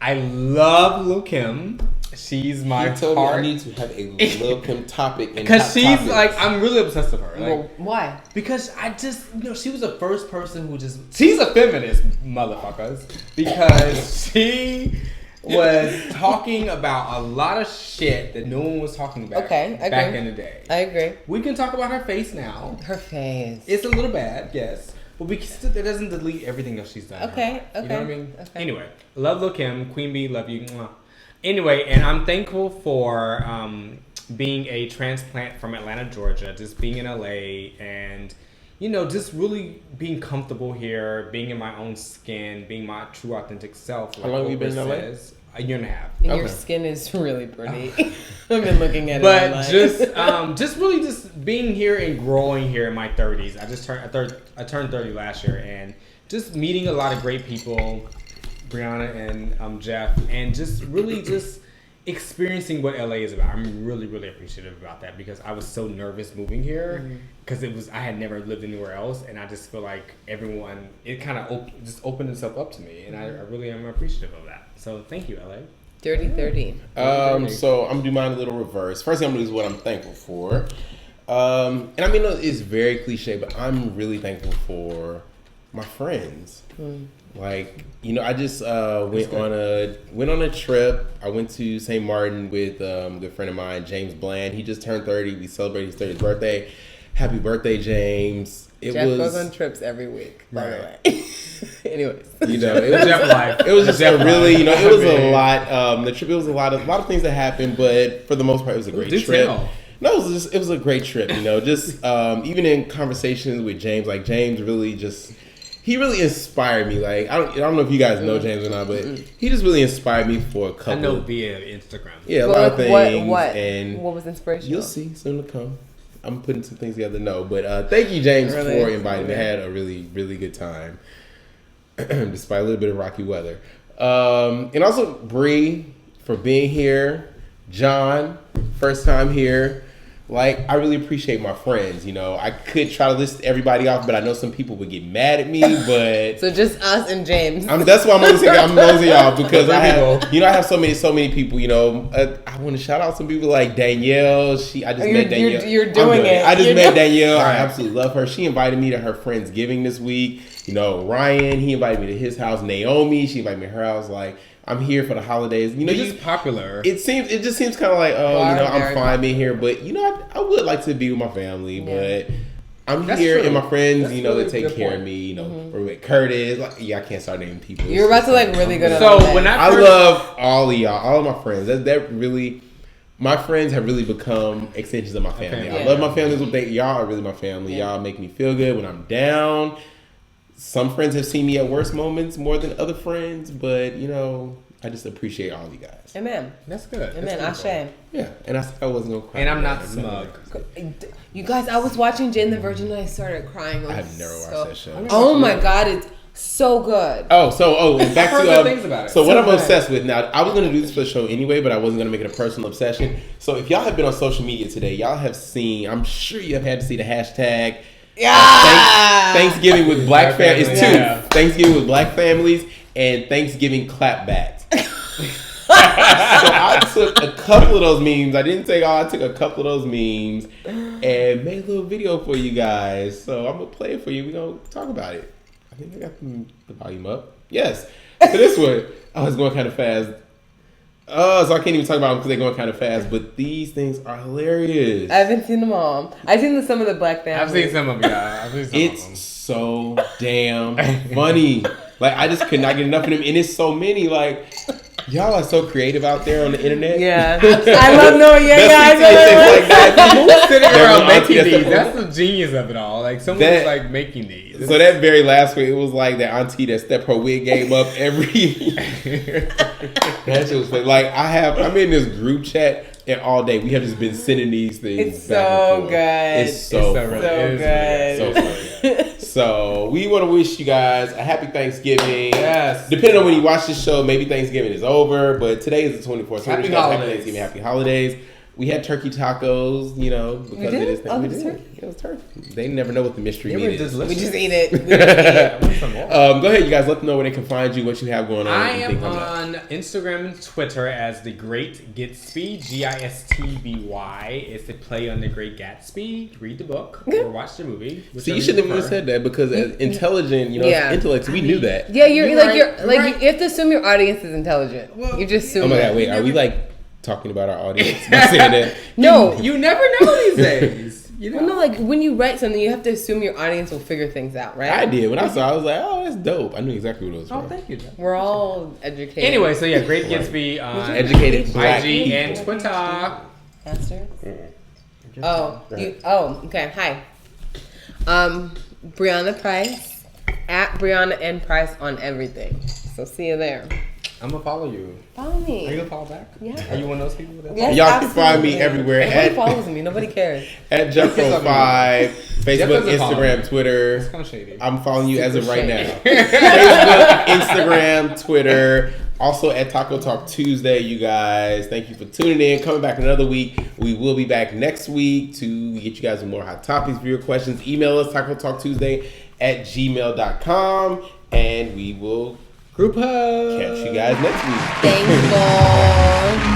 I love Lil Kim. She's my You told me heart. I need to have a Lil Kim topic. Because she's like, I'm really obsessed with her. Like, Well, why? because I just, she was the first person who just, she's a feminist, motherfuckers. Because she was talking about a lot of shit that no one was talking about Okay, I back agree. in the day. I agree. We can talk about her face now. Her face. It's a little bad, yes. But we can still, that doesn't delete everything else she's done. in her Okay, life. You know what I okay, mean? okay. Anyway, love Lil Kim, Queen Bee, love you. Mwah. Anyway, and I'm thankful for being a transplant from Atlanta, Georgia, just being in LA and, just really being comfortable here, being in my own skin, being my true authentic self. How long have you been in LA? Says, a year and a half. And your Okay. skin is really pretty. I've been looking at it. But online. just really just being here and growing here in my 30s. I turned 30 last year, and just meeting a lot of great people, Brianna and Jeff, and just really just experiencing what LA is about. I'm really, really appreciative about that because I was so nervous moving here because I had never lived anywhere else, and I just feel like everyone, it kind of just opened itself up to me, and I really am appreciative of that. So thank you, LA. Dirty 30. So I'm gonna do mine a little reverse. First thing I'm gonna do is what I'm thankful for. And I mean, it's very cliche, but I'm really thankful for my friends. Like, I just went on a trip. I went to St. Martin with a good friend of mine, James Bland. He just turned 30. We celebrated his 30th birthday. Happy birthday, James. Jeff goes on trips every week, by the way. Anyways. it was Jeff life. It was just Jeff a really, life. it was a lot. The trip, it was a lot of things that happened, but for the most part, it was a great Do trip. tell. No, it was a great trip. Just even in conversations with James, like James really just, he really inspired me. Like I don't know if you guys know James or not, but he just really inspired me for a couple. I know via Instagram. Yeah, a But lot of things. what And was inspirational? you'll see soon to come. I'm putting some things together. No, but thank you, James, Really? for inviting me. I had a really, really good time, despite a little bit of rocky weather. And also Bree for being here. John, first time here. Like, I really appreciate my friends. I could try to list everybody off, but I know some people would get mad at me. But So just us and James. that's why I'm nosing y'all because I have so many people. I want to shout out some people like Danielle. I just met Danielle. You're doing it. I just You're met doing- Danielle. I absolutely love her. She invited me to her Friendsgiving this week. Ryan, he invited me to his house. Naomi, she invited me to her house. Like, I'm here for the holidays. You're just popular. It just seems kind of like, I'm fine being here, but I would like to be with my family, but I'm That's here true. and my friends, That's really they take good care point. of me. We're with Curtis. Like, I can't start naming people. You're about to really go to So LA. when I love all of y'all, all of my friends. That really, my friends have really become extensions of my family. Okay. I love my family. Y'all are really my family. Yeah. Y'all make me feel good when I'm down. Some friends have seen me at worse moments more than other friends, but I just appreciate all you guys. Amen. That's good. Amen. That's Ashe. Yeah, and I said I wasn't gonna cry. And I'm not I'm smug. You guys, I was watching Jane the Virgin and I started crying. I have never watched that show. Oh my God, it's so good. And back heard to good things about it. So what So I'm good. obsessed with now. I was gonna do this for the show anyway, but I wasn't gonna make it a personal obsession. So if y'all have been on social media today, y'all have seen. I'm sure you have had to see the hashtag. Yeah. Thanksgiving with Black families. It's two. Yeah. Thanksgiving with Black families and Thanksgiving clapbacks. So I took a couple of those memes. I didn't take all. I took a couple of those memes and made a little video for you guys. So I'm gonna play it for you. We're gonna talk about it. I think I got the volume up. Yes. So this one, I was going kind of fast. So I can't even talk about them because they're going kind of fast. But these things are hilarious. I haven't seen them all. I've seen some of the Black families. I've seen some of them. Yeah, I've seen some of them. It's so damn funny. Like, I just could not get enough of them. And it's so many. Like, y'all are so creative out there on the internet. Yeah. I love knowing you That's guys. things like that. Who's sitting around That's making the- these? That's the genius of it all. Like someone's That- like making these. So that very last week, it was like that auntie that stepped her wig game up every. That shit was funny. Like, I'm in this group chat, and all day we have just been sending these things. It's back and so forth. good. It's so so funny. really- it is good. So funny. So we want to wish you guys a happy Thanksgiving. Yes. Depending on when you watch this show, maybe Thanksgiving is over, but today is the 24th. So we Happy wish you guys holidays. Happy Thanksgiving, happy holidays. We had turkey tacos, you know, because did? it is. Oh, We it was did. turkey? It was turkey. They never know what the mystery It meat was is. delicious. We just ate it. We just ate it. I want some more. Go ahead, you guys. Let them know where they can find you, what you have going on. I anything am coming up. on Instagram and Twitter as The Great Gatsby, Gistby. It's the play on The Great Gatsby. Read the book or watch the movie. See, you shouldn't have even said that because as intelligent, you know, Yeah. intellects, we knew that. Yeah, you're You're like right, you're like right. you have to assume your audience is intelligent. Well, you just assume. Oh my it. God, wait, are we like talking about our audience by saying that? No, You never know these days. You know? well, no, like when you write something, you have to assume your audience will figure things out, right? I did. When I saw it, I was like, oh, that's dope. I knew exactly what it was Oh, from. thank you, Jeff. We're all educated. Anyway, so yeah, Great Gatsby on Educated black IG and people. Twitter. Faster? Okay. Hi. Brianna Price at Brianna N Price on everything. So see you there. I'm gonna follow you. Follow Are you me. gonna follow back? Yeah. Are you one of those people that? Yes, Y'all can find me absolutely. everywhere Nobody at- follows me. Nobody cares. At Jeffro5, Facebook, doesn't follow Instagram, me. Twitter. It's kind of shady. I'm following you as of right shady. now. Facebook, Instagram, Twitter. Also at Taco Talk Tuesday, you guys. Thank you for tuning in. Coming back another week. We will be back next week to get you guys with more hot topics for your questions. Email us, tacotalktuesday@gmail.com. And we will Group hug. catch you guys next week. Thanks, Lord.